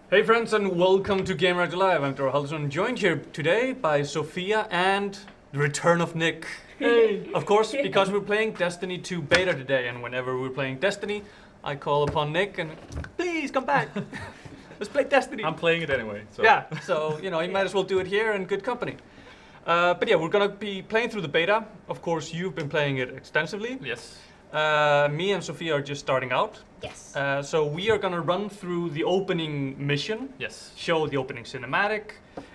Hey friends, and welcome to Gamereactor Live. I'm Dora Halldórsson, joined here today by Sophia and the return of Nick. Hey! Of course, because we're playing Destiny 2 beta today, and whenever we're playing Destiny, I call upon Nick and, please come back. Let's play Destiny. I'm playing it anyway. So. Yeah, so you might as well do it here in good company. But yeah, we're gonna be playing through the beta. Of course, you've been playing it extensively. Yes. Me and Sophia are just starting out. Yes. So we are gonna run through the opening mission. Yes. Show the opening cinematic,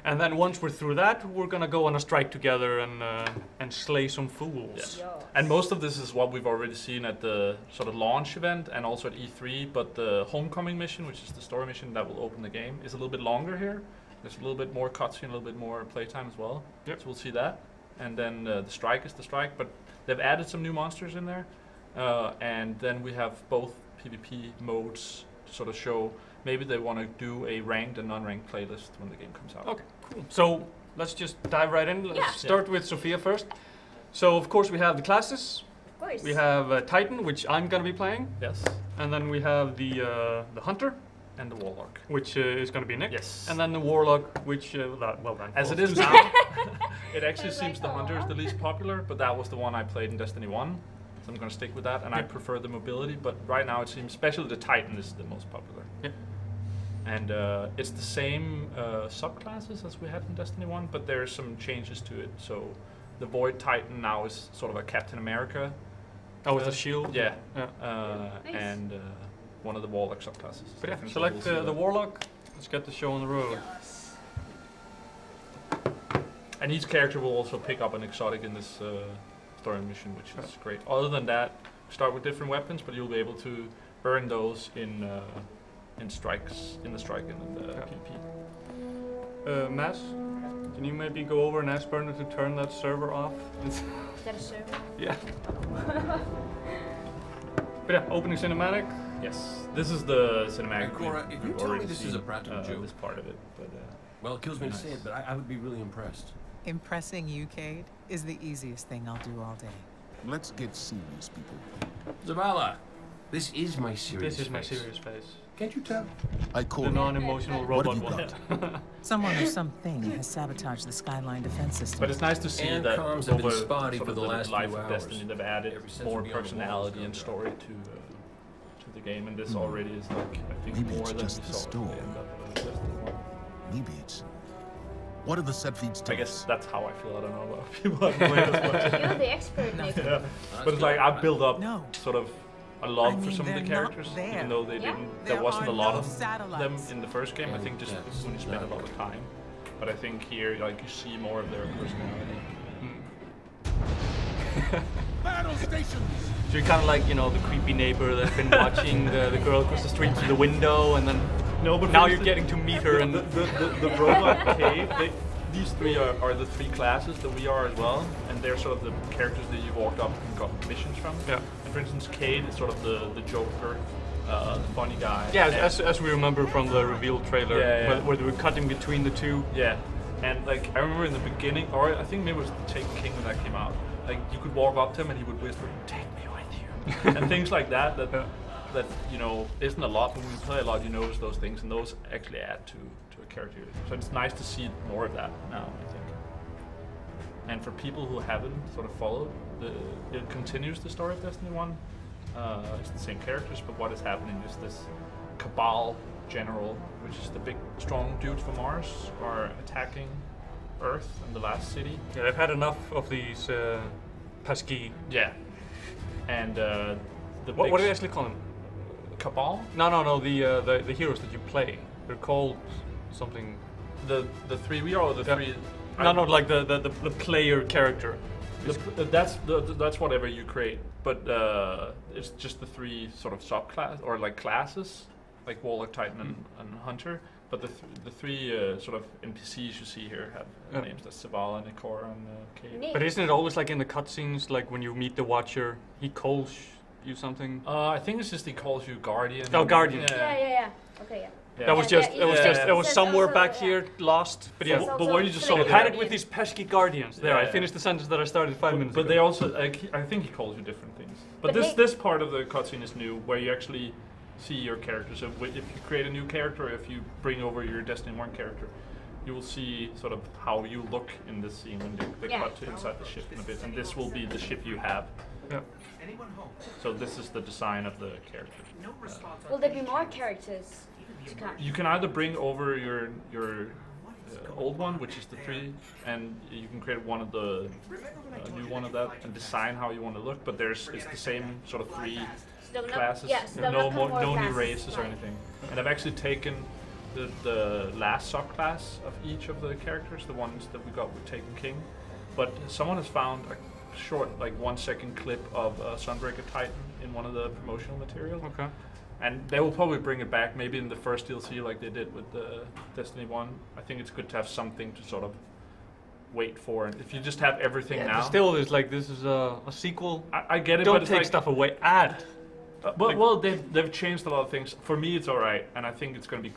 and then once we're through that, we're gonna go on a strike together and slay some fools. Yes. Yes. And most of this is what we've already seen at the sort of launch event and also at E3. But the homecoming mission, which is the story mission that will open the game, is a little bit longer here. There's a little bit more cutscene, a little bit more playtime as well. Yep. So we'll see that. And then the strike is the strike, but they've added some new monsters in there. And then we have both PvP modes to sort of show maybe they want to do a ranked and non-ranked playlist when the game comes out. Okay, cool. So let's just dive right in. Let's start with Sophia first. So of course we have the classes. Of course. We have Titan, which I'm gonna be playing. Yes. And then we have the Hunter, And the Warlock. which is gonna be Nick. Yes. And then the Warlock, which well done. As it is now, it actually seems the Hunter is the least popular, but that was the one I played in Destiny 1. So I'm going to stick with that, and I prefer the mobility, but right now it seems, especially the Titan is the most popular. Yeah. And it's the same subclasses as we had in Destiny 1, but there's some changes to it. So the Void Titan now is sort of a Captain America. Oh, with the shield. Yeah. Nice. And one of the Warlock subclasses. But yeah, Different, so select we'll see the that. Warlock. Let's get the show on the road. Yes. And each character will also pick up an exotic in this story mission, which is great. Other than that, start with different weapons, but you'll be able to earn those in strikes, in the strike and in the PvP. Mass, can you maybe go over and ask Bernard to turn that server off? Is that a server? Yeah. But yeah, opening cinematic. Yes, this is the cinematic. Hey, Cora, we've if you tell me already this is a seen, practical joke- this part of it, but Well, it kills me to Nice. say it, but I would be really impressed. Impressing you, Cade, is the easiest thing I'll do all day. Let's get serious, people. Zavala, this is my serious This is my face. serious face. Can't you tell? I call The it. non-emotional What robot have you one. Someone or something has sabotaged the Skyline defense system. but it's nice to see And that comms have been over spotty sort for of the last life few of hours. Destiny, they've added Ever since more Beyond the Walls personality got and out. story to the game, and this already is like I think Maybe more it's than just we the saw at the storm. end of Destiny 1. Maybe it's. What do the set feeds I tell guess us? that's how I feel. I don't know about people haven't played as much. You're the expert, Nick. Yeah. But it's like I've built up No. sort of a love I for mean, some of the they're not characters, there. even though they Yeah. didn't. There There wasn't a are lot no of them satellites. in the first game. I think just Yeah, when you spend a lot of time. But I think here, like you see more of their personality. Battle stations! So you're kind of like, the creepy neighbor that's been watching the girl across the street through the window, and then No, but now you're getting to meet her. And the robot cave. These three are the three classes that we are as well, and they're sort of the characters that you walked up and got missions from. Yeah. And for instance, Cade is sort of the Joker, the funny guy. yeah, And- as we remember from the reveal trailer, Yeah. Where they were cutting between the two. Yeah, and like I remember in the beginning, or I think maybe it was Taken King when that came out. Like you could walk up to him and he would whisper, "Take me with you," and things like that. That isn't a lot, but when you play a lot, you notice those things, and those actually add to a character. So it's nice to see more of that now, I think. And for people who haven't sort of followed, it continues the story of Destiny 1. It's the same characters, but what is happening is this Cabal general, which is the big, strong dudes from Mars, are attacking Earth and the last city. Yeah, they've had enough of these pesky. Yeah. And What do they actually call them? Cabal? No. The heroes that you play. They're called something. The three we are, or the Yeah. three. No, like the player character. That's whatever you create, but it's just the three sort of subclass or like classes, like Warlock, Titan, and Hunter. But the three sort of NPCs you see here have names. That's Zavala, Nikora, and Cade. Nick. But isn't it always like in the cutscenes, like when you meet the Watcher, he calls you something? I think it's just he calls you Guardian. Oh, Guardian. Yeah. Okay, yeah. Yeah. That was Yeah, just, yeah, it was yeah. just, it was Says somewhere also, back yeah. here, lost. But yeah, Says but also what you just select saw I had it Guardian. with these pesky guardians. There, I Yeah. finished the sentence that I started 5 minutes But ago. they also, I think he calls you different things. But But this Nick- this part of the cutscene is new, where you actually see your character. So if you create a new character, if you bring over your Destiny 1 character, you will see sort of how you look in this scene when they cut to inside the ship in a bit. And this will be the ship you have. Yeah. So this is the design of the character. Will there be more characters to come? You can either bring over your old one, which is the 3, and you can create one of the new one of that and design how you want to look. But it's the same sort of 3 classes. No new races or anything. And I've actually taken the last subclass of each of the characters, the ones that we got with Taken King. But someone has found a short, like 1-second clip of Sunbreaker Titan in one of the promotional materials. Okay. And they will probably bring it back, maybe in the first DLC like they did with the Destiny 1. I think it's good to have something to sort of wait for. And if you just have everything now... Still, it's like this is a sequel. I get it, Don't but it's take like, stuff away. Add. Well, they've changed a lot of things. For me, it's alright, and I think it's going to be...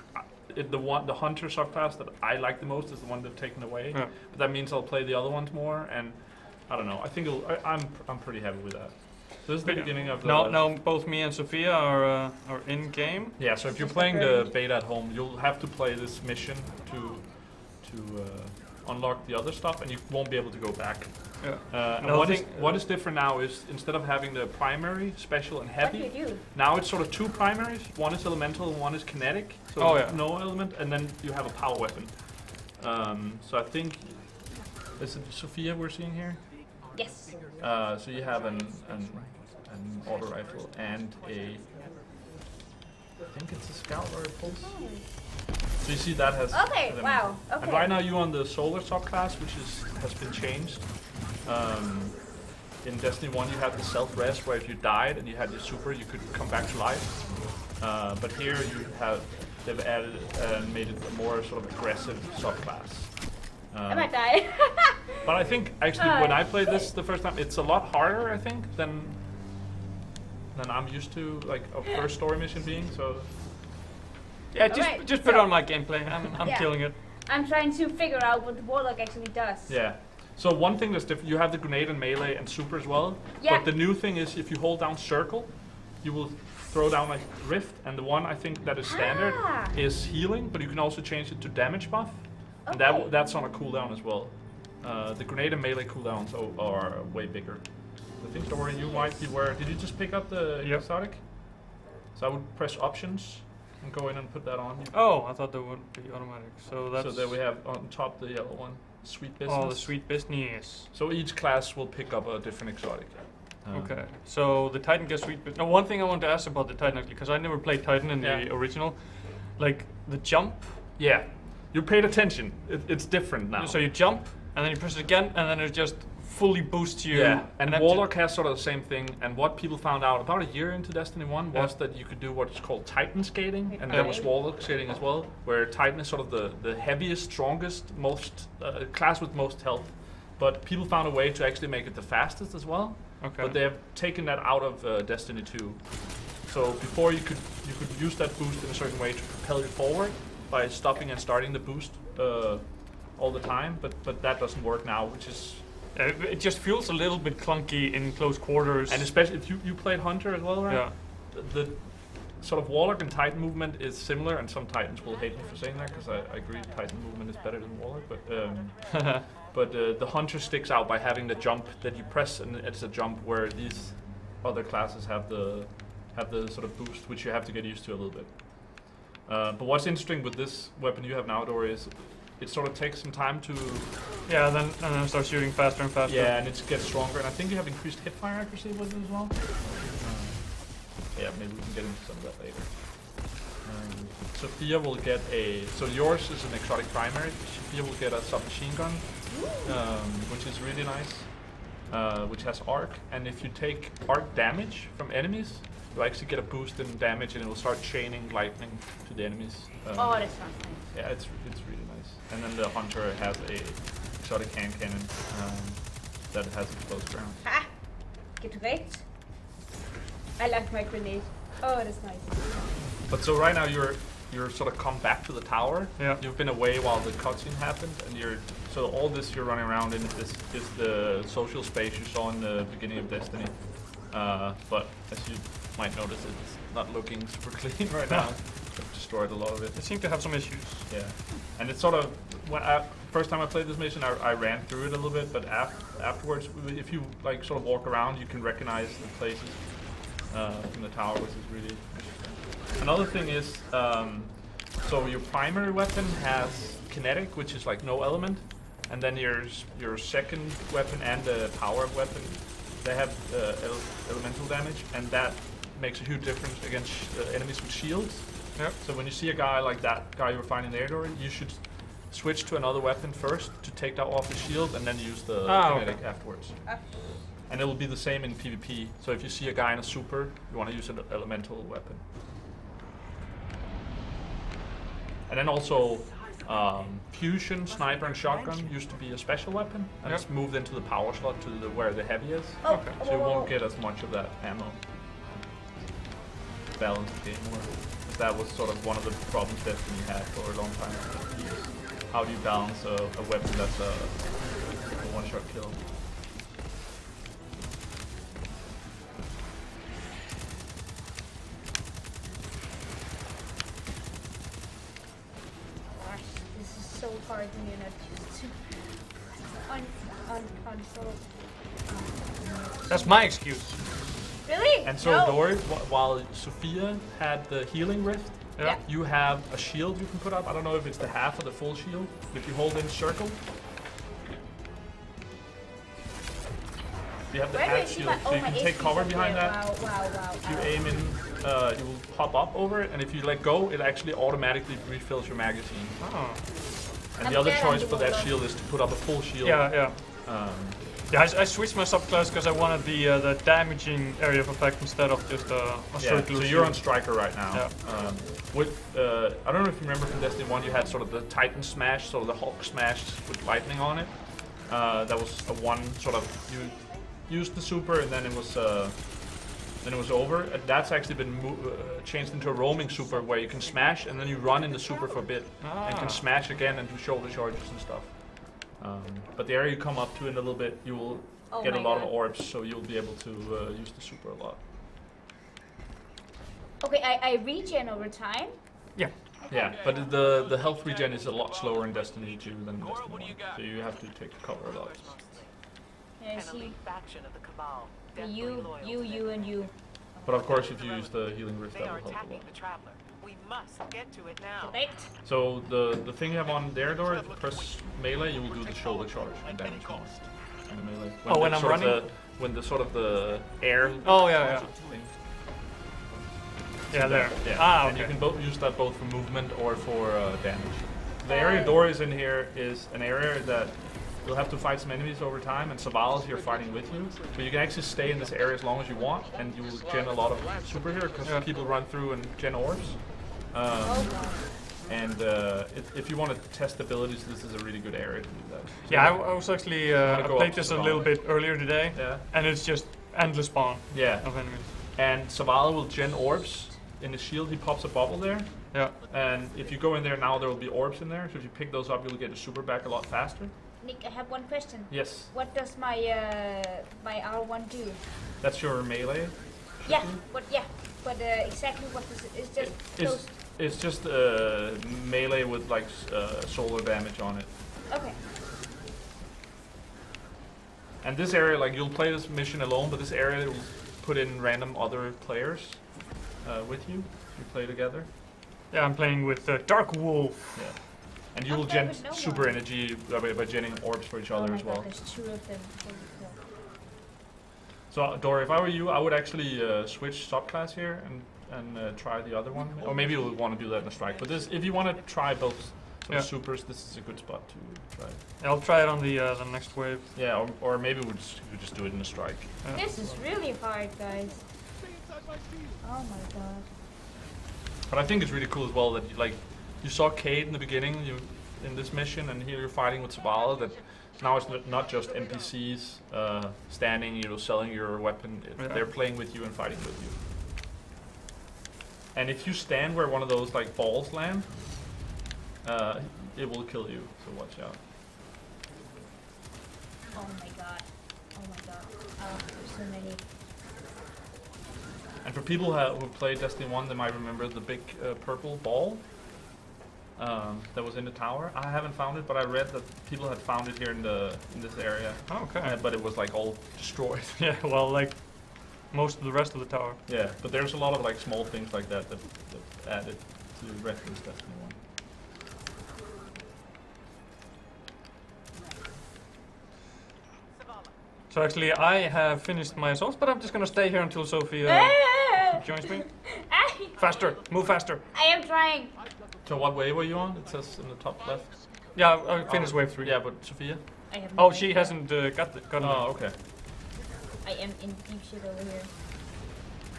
The Hunter subclass that I like the most is the one they've taken away. Yeah. But that means I'll play the other ones more, and I don't know. I think I'm pretty happy with that. So this is the beginning of the... Now both me and Sophia are in game. Yeah, so if you're playing the beta at home, you'll have to play this mission to unlock the other stuff, and you won't be able to go back. Yeah. And what is different now is instead of having the primary, special, and heavy, now it's sort of 2 primaries. One is elemental and one is kinetic. So no element, and then you have a power weapon. So I think is it Sophia we're seeing here? Yes. So you have an auto rifle and I think it's a scout or a pulse. So you see that has... Okay, wow. Okay. And right now you're on the solar subclass, which has been changed. In Destiny 1 you had the self-rest where if you died and you had your super, you could come back to life. But here they've added and made it a more sort of aggressive subclass. I might die. But I think actually when I played this the first time, it's a lot harder, I think, than I'm used to, like a first story mission being. So yeah, just put on my gameplay. I'm killing it. I'm trying to figure out what the Warlock actually does. yeah. So one thing that's different, you have the grenade and melee and super as well. Yeah. But the new thing is if you hold down circle, you will throw down like rift, and the one I think that is standard is healing, but you can also change it to damage buff. And that's on a cooldown as well. The grenade and melee cooldowns are way bigger. I think Dorian, you might be where... Did you just pick up the exotic? So I would press options and go in and put that on. Oh, I thought that would be automatic. So that's... So there we have on top the yellow one. Sweet business. Oh, the sweet business. So each class will pick up a different exotic. Okay. So the Titan gets sweet business. Now one thing I want to ask about the Titan actually, because I never played Titan in the original. Like the jump. Yeah. You paid attention. It's different now. So you jump, and then you press it again, and then it just fully boosts you. Yeah, and Warlock has sort of the same thing. And what people found out about a year into Destiny 1 was that you could do what's called Titan skating, and there was Warlock skating as well, where Titan is sort of the heaviest, strongest, most class with most health. But people found a way to actually make it the fastest as well. Okay. But they have taken that out of Destiny 2. So before you could use that boost in a certain way to propel you forward by stopping and starting the boost all the time, but that doesn't work now, which is... it just feels a little bit clunky in close quarters. And especially if you played Hunter as well, right? Yeah. The sort of Warlock and Titan movement is similar, and some Titans will hate me for saying that, because I agree Titan movement is better than Warlock, but the Hunter sticks out by having the jump that you press, and it's a jump where these other classes have the sort of boost, which you have to get used to a little bit. But what's interesting with this weapon you have now, Dory, is it sort of takes some time to... Yeah, and then start shooting faster and faster. Yeah, and it gets stronger, and I think you have increased hipfire accuracy with it as well. Yeah, maybe we can get into some of that later. Sophia will get a... So yours is an exotic primary. Sophia will get a submachine gun, which is really nice, which has arc. And if you take arc damage from enemies, you actually get a boost in damage, and it will start chaining lightning to the enemies. That sounds nice. Yeah, it's really nice. And then the Hunter has a exotic hand cannon that has explosive rounds. Ha! Get wrecked. I like my grenade. Oh, that's nice. But so right now you're sort of come back to the tower. Yeah. You've been away while the cutscene happened, and so all this you're running around in is the social space you saw in the beginning of Destiny. But as you might notice it's not looking super clean right now. I've destroyed a lot of it. They seem to have some issues. Yeah, and it's sort of first time I played this mission, I ran through it a little bit, but afterwards, if you like sort of walk around, you can recognize the places from the tower, which is really interesting. Another thing is, so your primary weapon has kinetic, which is like no element, and then your second weapon and the power weapon, they have elemental damage, and that makes a huge difference against enemies with shields. Yep. So when you see a guy like that guy you were fighting there, Dory, you should switch to another weapon first to take that off the shield, and then use the kinetic afterwards. And it will be the same in PvP. So if you see a guy in a super, you want to use an elemental weapon. And then also, fusion, sniper, and shotgun used to be a special weapon, and it's moved into the power slot to where the heavy is. Okay. So you won't get as much of that ammo. Balance the game more. That was sort of one of the problems Destiny had for a long time. How do you balance a weapon that's a one-shot kill? Gosh, this is so hard when you're not used to on console. That's my excuse. Really? And so, Dory, while Sophia had the healing rift, Yeah. you have a shield you can put up. I don't know if it's the half or the full shield. If you hold in circle, you have the Where do I half see shield, my, so you my can take HP cover up behind there? that. Wow. If you aim in, you will pop up over it, and if you let go, it actually automatically refills your magazine. Oh. And the other choice for that shield is to put up a full shield. Yeah. Yeah, I switched my subclass because I wanted the damaging area of effect instead of just a circular. So you're on Striker right now. Yeah. I don't know if you remember from Destiny 1, you had sort of the Titan Smash, sort of the Hulk Smash with lightning on it. That was a one sort of, you used the super and then it was over. And that's actually been changed into a roaming super where you can smash and then you run in the super for a bit and can smash again and do shoulder charges and stuff. But the area you come up to in a little bit, you will get a lot of orbs, so you'll be able to use the super a lot. Okay, I regen over time. Yeah. Yeah, but the health regen is a lot slower in Destiny 2 than Destiny 1, so you have to take cover a lot. Yeah, I see. You, and you. But of course, if you use the healing rift, that will help a lot. We must get to it now. Perfect. So the thing you have on there, Dora, if you press melee, you will do the shoulder charge and damage more in the melee. When I'm running? When the sort of the air. Oh yeah. Thing. Yeah, there. Yeah. Okay. And you can both use that both for movement or for damage. The area Dora is in here is an area that you'll have to fight some enemies over time, and Saval is here fighting with you. But you can actually stay in this area as long as you want, and you will gen a lot of super here because people run through and gen orbs. And if you want to test abilities, this is a really good area to do that. So yeah, I was actually I played this a little bit earlier today, and it's just endless spawn of enemies. And Savala will gen orbs in the shield. He pops a bubble there. Yeah. And if you go in there now, there will be orbs in there. So if you pick those up, you'll get the super back a lot faster. Nick, I have one question. Yes. What does my my R1 do? That's your melee. Yeah. But exactly what does it? It's just close. It's just melee with like solar damage on it. Okay. And this area, like you'll play this mission alone, but this area will put in random other players with you. You play together. Yeah, I'm playing with Dark Wolf. Yeah. And you will gen super energy by genning orbs for each other as well. There's two of them. So, Dora, if I were you, I would actually switch subclass here and try the other one. Or maybe you'll want to do that in a strike. But this, if you want to try both supers, this is a good spot to try. Yeah, I'll try it on the next wave. Yeah, or maybe we just do it in a strike. Yeah. This is really hard, guys. Oh my god. But I think it's really cool as well that you saw Cade in the beginning in this mission, and here you're fighting with Zavala. That now it's not just NPCs standing, selling your weapon. They're playing with you and fighting with you. And if you stand where one of those balls land, it will kill you. So watch out. Oh my god. Oh my god. Oh, there's so many. And for people who played Destiny 1, they might remember the big purple ball that was in the tower. I haven't found it, but I read that people had found it here in this area. Oh, okay. But it was like all destroyed. Yeah, well, like most of the rest of the tower. Yeah, but there's a lot of like small things like that added to reference Destiny 1. So actually, I have finished my assaults, but I'm just gonna stay here until Sophia joins me. Faster, move faster. I am trying. So what wave were you on? It says in the top left. Yeah, I finished wave 3. Yeah, but Sophia? I have Oh, no she idea. hasn't gotten Oh, okay. I am in deep shit over here.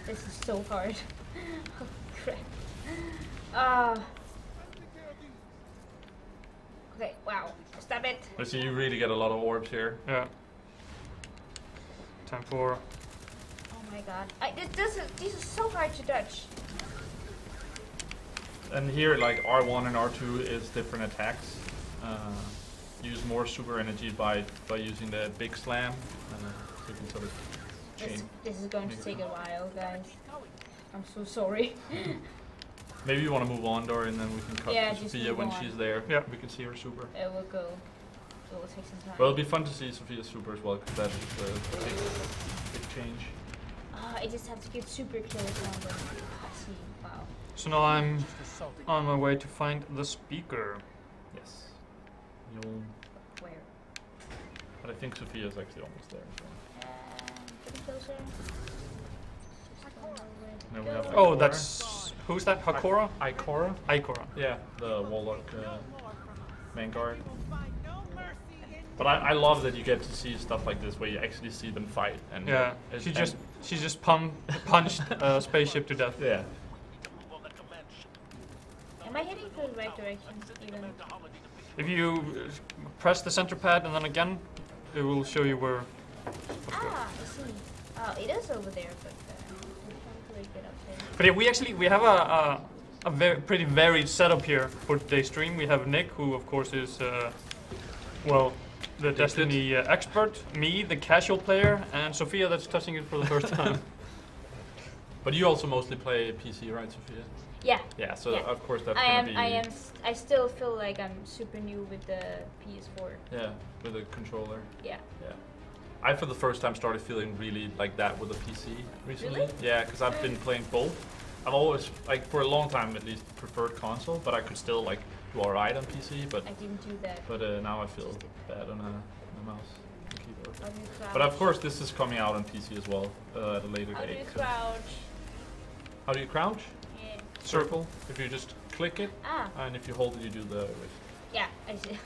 This is so hard. Oh, crap. Okay, wow. Stop it. Let's see, you really get a lot of orbs here. Yeah. Time for. Oh my god. This is so hard to dodge. And here, like R1 and R2 is different attacks. Use more super energy by using the big slam. So you can sort of change. This is going to take a while, guys. I'm so sorry. Maybe you want to move on, Dory, and then we can cut Yeah, to just Sophia move when on. she's there. Yeah. We can see her super. It will go. It will take some time. Well, it'll be fun to see Sophia's super as well, because that is a big change. I just have to get super close on them. See, wow. So now I'm on my way to find the speaker. Yes. You'll... Where? But I think Sophia's actually almost there as well. Getting closer. Just don't know where to Then we go. have, like, Oh, Ikora. that's who's that? Hakora? Ikora? Ikora. Yeah, the Warlock Vanguard. But I love that you get to see stuff like this where you actually see them fight. And Yeah. She just punched a spaceship to death. Yeah. Am I heading for the right direction? Even. If you press the center pad and then again, it will show you where. I see. Oh, it is over there, but I can't really get up there. But yeah, we have a pretty varied setup here for today's stream. We have Nick, who of course is well, the Destiny expert, me, the casual player, and Sophia that's touching it for the first time. But you also mostly play PC, right, Sophia? Yeah. Yeah, so Yeah. of course that's I gonna am. be... I still feel like I'm super new with the PS4. Yeah, with a controller. Yeah. Yeah. I, for the first time, started feeling really like that with a PC recently. Really? Yeah, because I've been playing both. I've always, like, for a long time at least, preferred console, but I could still, like, do alright on PC, but... I didn't do that. But now I feel bad on a mouse and keyboard. How do you crouch? But of course, this is coming out on PC as well at a later How do date. you so- crouch? How do you crouch? Yeah. Circle. If you just click it, Ah. and if you hold it, you do the wrist. Yeah, I see.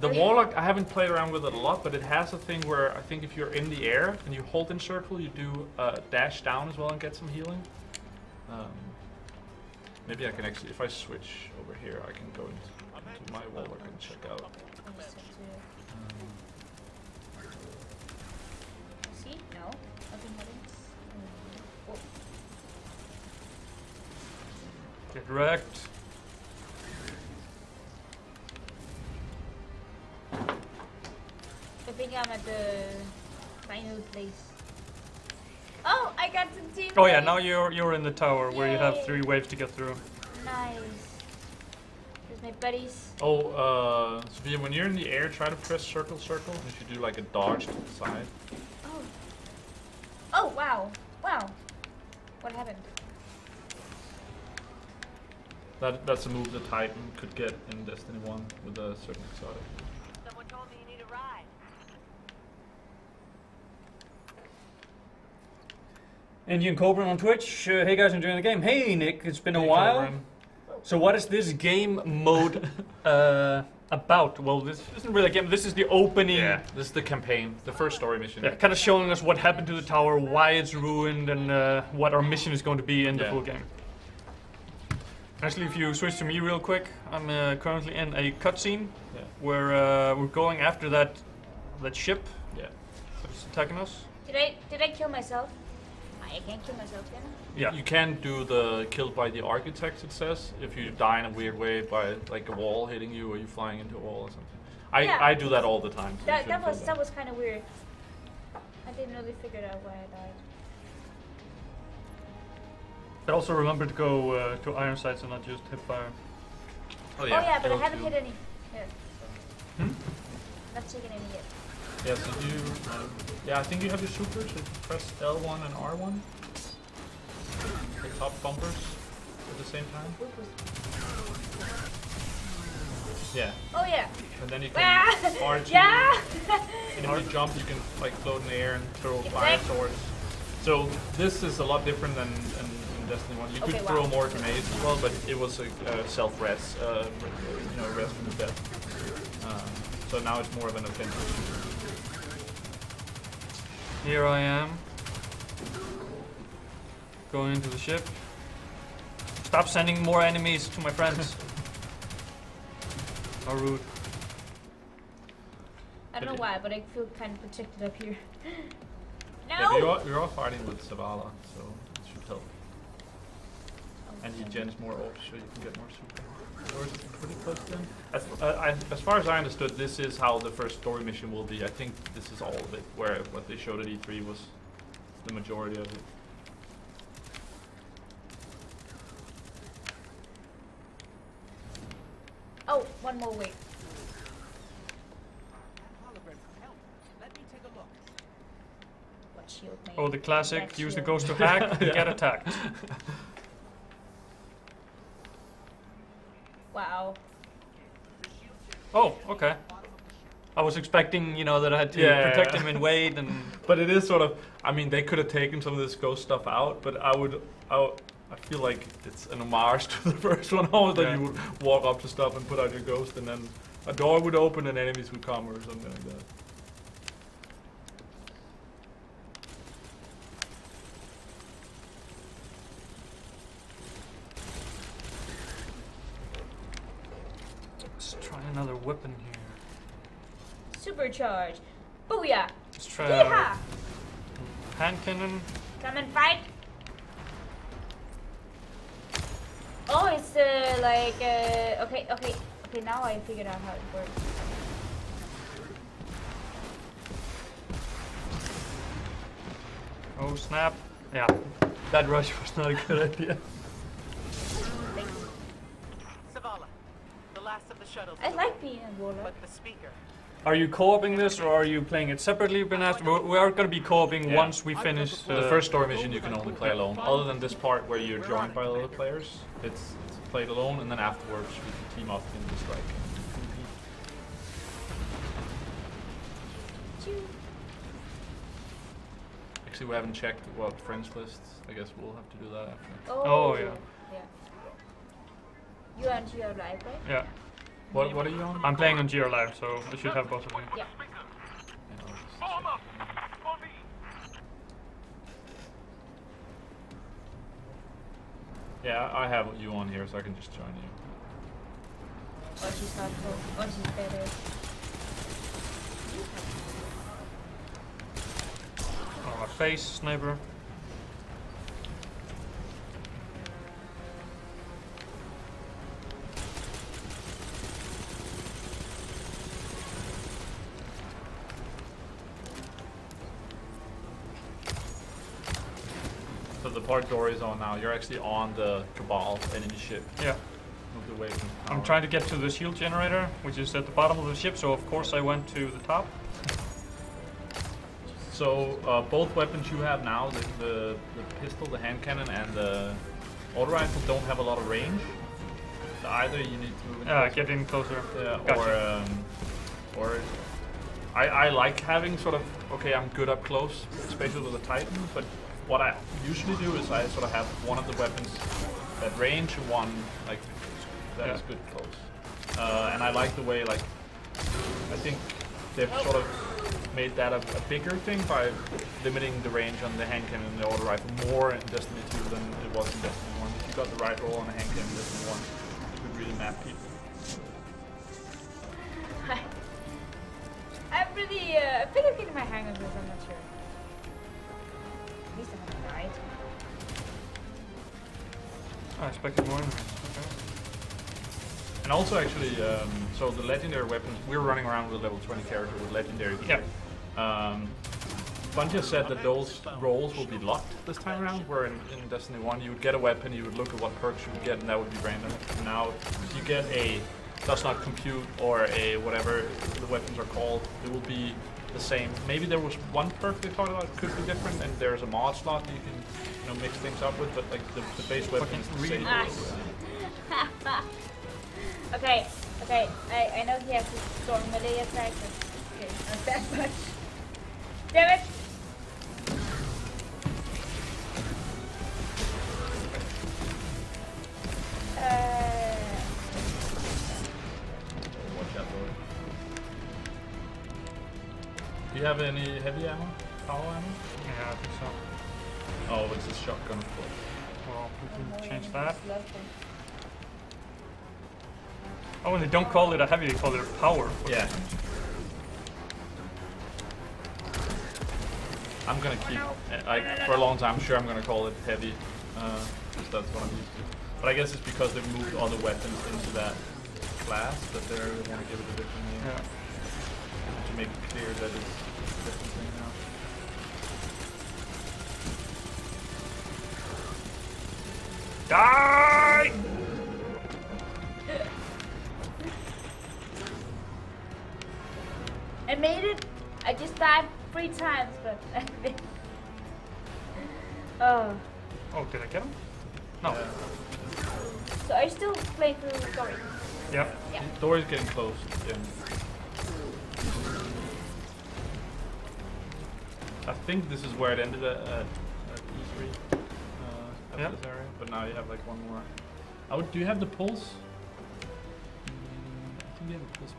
The Okay. Warlock, I haven't played around with it a lot, but it has a thing where I think if you're in the air and you hold in circle, you do dash down as well and get some healing. Maybe I can actually, if I switch over here, I can go into my Warlock and check out. I just have to see? No. Nothing happens. Oh. Get wrecked. I think I'm at the final place. Oh, I got some team. Oh yeah, now you're in the tower where you have Yay. 3 waves to get through. Nice. There's my buddies. Oh, Sophia, when you're in the air, try to press circle, circle. You should do like a dodge to the side. Oh. Oh, wow. Wow. What happened? That's a move the Titan could get in Destiny 1 with a certain exotic. Someone told me you need a ride. Indian Cobra on Twitch. Hey guys, enjoying the game. Hey Nick, it's been a Hey, while. Cobra. So what is this game mode about? Well, this isn't really a game. This is the opening. Yeah, this is the campaign, the first story mission. Yeah, kind of showing us what happened to the tower, why it's ruined, and what our mission is going to be in the Yeah. full game. Actually, if you switch to me real quick, I'm currently in a cutscene where we're going after that ship Yeah. that's attacking us. Did I kill myself? I can't kill myself, can I? Yeah. You can do the killed by the architects, it says, if you die in a weird way by like a wall hitting you or you flying into a wall or something. Yeah. I do that all the time. So you That shouldn't was feel that was kind of weird. I didn't really figure out why I died. But also remember to go to iron sights and not just hip fire. Oh Oh yeah, but I L2. haven't hit any. Yeah. Hmm? Not taken any yet. Yeah, so you. Yeah, I think you have your supers. If you press L1 and R1, the top bumpers at the same time. Yeah, Oh yeah. and then you Ah! can R2. Yeah. And if you jump, you can like float in the air and throw Get fire back. swords. So this is a lot different than in Destiny 1. You could Okay, throw wow. more grenades as well, but it was a self-res, res from the death. So now it's more of an offensive. Here I am. Going into the ship. Stop sending more enemies to my friends. How rude. I don't know why, but I feel kind of protected up here. No. Yeah, you're all fighting with Zavala, so it should help. And he gens more orbs, so you can get more super. Or is it pretty close then? As far as I understood, this is how the first story mission will be. I think this is all of it, where what they showed at E3 was the majority of it. Oh, one more wait. What shield made? Oh, the classic. That Use the shield. ghost to hack, get attacked. Wow. Oh, okay. I was expecting, that I had to Yeah. protect him and wait and... But it is sort of, I mean, they could have taken some of this ghost stuff out, but I feel like it's an homage to the first one, almost that Yeah. you would walk up to stuff and put out your ghost, and then a door would open and enemies would come or something like that. Let's try another weapon here. Supercharge. Booyah. Let's try Yeehaw. hand cannon. Come and fight. Oh, it's okay, now I figured out how it works. Oh snap. Yeah, that rush was not a good idea. Zavala, the last of the shuttles. I like being a warlock. But the speaker. Are you co-oping this or are you playing it separately? Been asked. We are going to be co-oping Yeah. once we finish The first story mission you can only play alone. Other than this part where you're joined by other players, it's played alone, and then afterwards we can team up in the strike. Actually, we haven't checked what friends lists. I guess we'll have to do that after. Oh, yeah. You are on GR Live, right? Yeah, What are you on? I'm playing on GR Live, so I should have both of them. Yeah. Yeah, I have you on here, so I can just join you. Oh, she's hardcore. Oh, she's better. Oh, my face, sniper. So the part door is on now. You're actually on the Cabal enemy ship. Yeah. Move away from I'm power. trying to get to the shield generator, which is at the bottom of the ship, so of course I went to the top. So both weapons you have now, the pistol, the hand cannon, and the auto rifle don't have a lot of range. So either you need to move in closer, Get in closer. yeah, or I like having sort of, okay, I'm good up close, especially with a Titan, but what I usually do is I sort of have one of the weapons that range and one like that is good close. And I like the way, like, I think they've sort of made that a bigger thing by limiting the range on the hand cannon and the auto rifle more in Destiny 2 than it was in Destiny 1. If you got the right roll on a hand cannon in Destiny 1, it could really map people. I think I'm getting my hang of this, I'm not sure. At least I haven't died. I expected more. Okay. And also actually, so the legendary weapons, we're running around with a level 20 character with legendary gear. Yeah. Bungie has said that those roles will be locked this time around, where in Destiny 1 you would get a weapon, you would look at what perks you would get, and that would be random. And now, if you get a does not compute or a whatever the weapons are called, it will be the same. Maybe there was one perk they talked about could be different, and there's a mod slot you can mix things up with, but like the base weapon is the same. Okay, I know he has to strong melee attack, but okay, not that much. Damn it! Watch out, Lord. Do you have any heavy ammo? Power ammo? Yeah, I think so. Oh, it's a shotgun, of course. Well, we can change that. Oh, and they don't call it a heavy, they call it a power. Yeah. I'm gonna keep, for a long time, I'm sure I'm gonna call it heavy, because that's what I'm used to. But I guess it's because they've moved other weapons into that class that they want to give it a different name. Yeah. To make it clear that it's a different thing now. Die! I made it. I just died 3 times, but I made it. Oh. Oh, did I get him? No. So are you still playing through the story? Yep. Yeah. The door is getting close. Yeah. I think this is where it ended at E3. Yep. This area, but now you have like one more. Do you have the pulse? I think you have a pulse.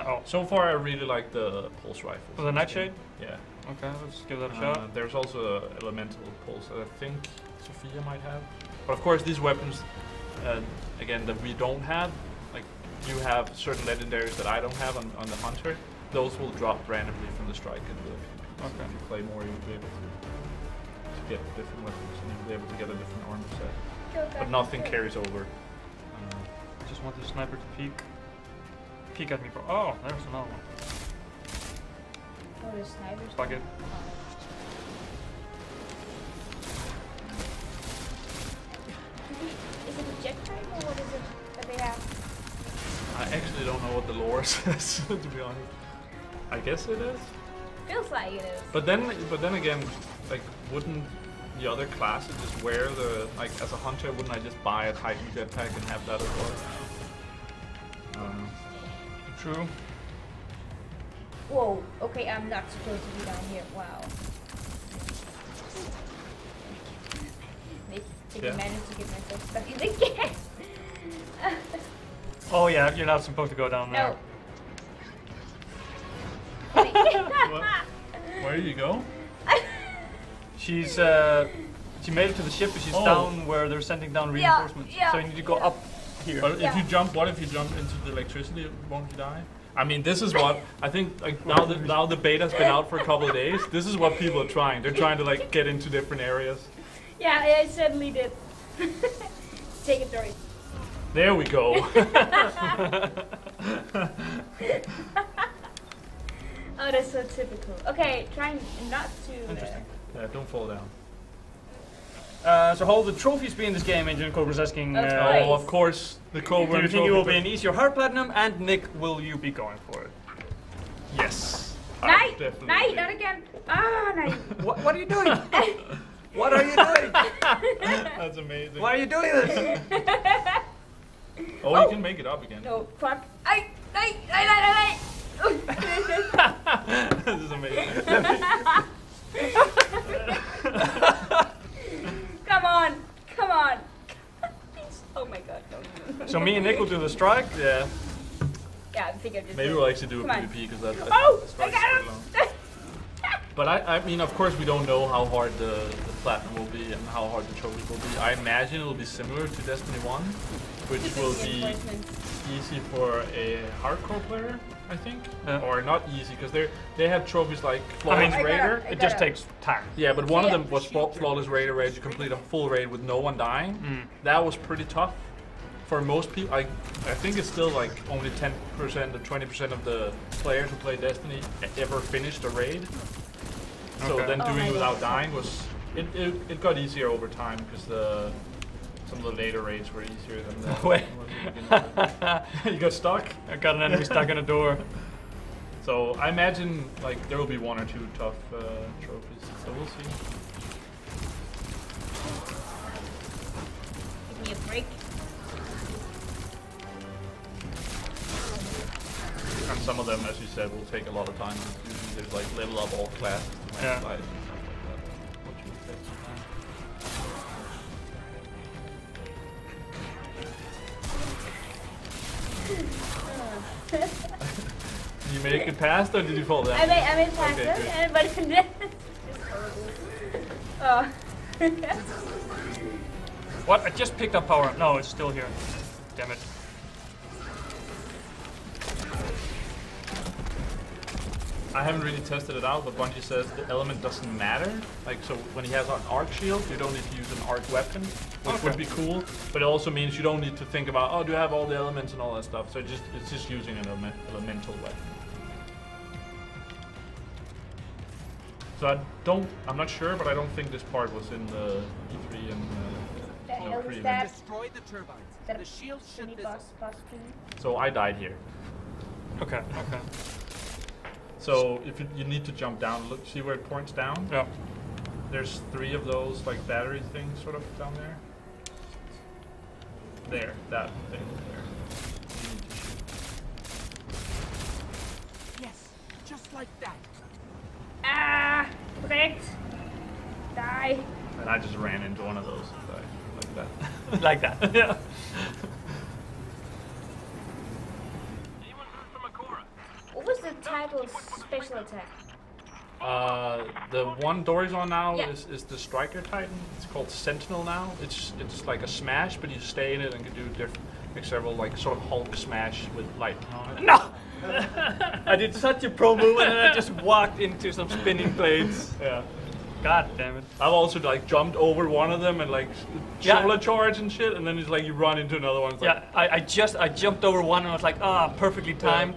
Oh. So far, I really like the pulse rifle. For the Nightshade? Yeah. Okay, let's give that a shot. There's also an elemental pulse that I think Sophia might have. But of course, these weapons, again, that we don't have, like you have certain legendaries that I don't have on the hunter. Those will drop randomly from the strike and the PvP. So Okay. if you play more, you'll be able to get different weapons and you'll be able to get a different armor set. But nothing carries over. Just want the sniper to peek at me. Oh, there's another one. Oh, the snipers. Fuck it. Is it projectile or what is it that they have? I actually don't know what the lore says, to be honest. I guess it is. Feels like it is. But then again, like, wouldn't the other classes just wear the, like, as a hunter, wouldn't I just buy a Titan jetpack and have that as well? True. Whoa, okay, I'm not supposed to be down here. Wow. Take advantage to get myself stuck in the game. Oh yeah, you're not supposed to go down there. No. Where do you go? She's she made it to the ship, but she's down where they're sending down reinforcements. Yeah. So you need to go up here. But if you jump, what if you jump into the electricity? Won't you die? I mean, this is what I think. Like now the beta's been out for a couple of days. This is what people are trying. They're trying to like get into different areas. Yeah, I certainly did. Take it, Dory. There we go. Oh, that's so typical. Okay, trying not to. Interesting. Yeah, don't fall down. So how will the trophies be in this game? Agent Cobra's asking. Oh, of course, the Cobra. Do you think it will be an easy or hard platinum? And Nick, will you be going for it? Yes. Night! Night, not again! Ah, Night! What are you doing? What are you doing? That's amazing. Why are you doing this? Oh, you can make it up again. No, fuck. Night! This is amazing. Come on! Oh my god, no. So me and Nick will do the strike? Yeah. Yeah, I think I just. Maybe we'll actually do a Come on. PvP because that's. Oh! that's I got him! But I mean, of course, we don't know how hard the platinum will be and how hard the trophies will be. I imagine it will be similar to Destiny 1, which will be easy for a hardcore player, I think. Yeah. Or not easy, because they have trophies like Flawless Raider. It just takes time. Yeah, but one of them was Flawless Raider, where you complete a full raid with no one dying. That was pretty tough. For most people, I think it's still like only 10% or 20% of the players who play Destiny ever finished a raid. So Okay. then Oh doing my it without God. dying was it got easier over time because some of the later raids were easier than the Wait. ones in the beginning. You got stuck. I got an enemy stuck in a door. So I imagine like there will be one or two tough trophies. So we'll see. Give me a break. And some of them, as you said, will take a lot of time. Usually there's like level up all classes to Yeah. maximize and stuff like that. Which will take some time. Did you make it past or did you fall down? I made past Okay, it, good. and but it's horrible. Oh. What? I just picked up power. No, it's still here. Damn it. I haven't really tested it out, but Bungie says the element doesn't matter. Like, so when he has an arc shield, you don't need to use an arc weapon, which Okay. would be cool. But it also means you don't need to think about, oh, do I have all the elements and all that stuff. So it's just using an elemental weapon. So I'm not sure, but I don't think this part was in the E3 and The hell is pre-event. that? Destroy the turbines. Is that The shield a should mini dissolve. boss thing? So I died here. Okay, okay. So if you need to jump down, look, see where it points down? Yeah. There's 3 of those like battery things sort of down there. There, that thing there. You need to shoot. Yes, just like that. Ah! Correct! Die! And I just ran into one of those and died like that. Like that. Yeah. What was the title special attack? The one Dory's on now Yeah. is the Striker Titan. It's called Sentinel now. It's like a smash, but you stay in it and can do different, like several like sort of Hulk smash with lightning on it. No! I did such a pro move and then I just walked into some spinning blades. Yeah. God damn it. I've also like jumped over one of them and like Yeah. solar charge and shit, and then it's like you run into another one. It's like, Yeah, I jumped over one and I was like, perfectly timed.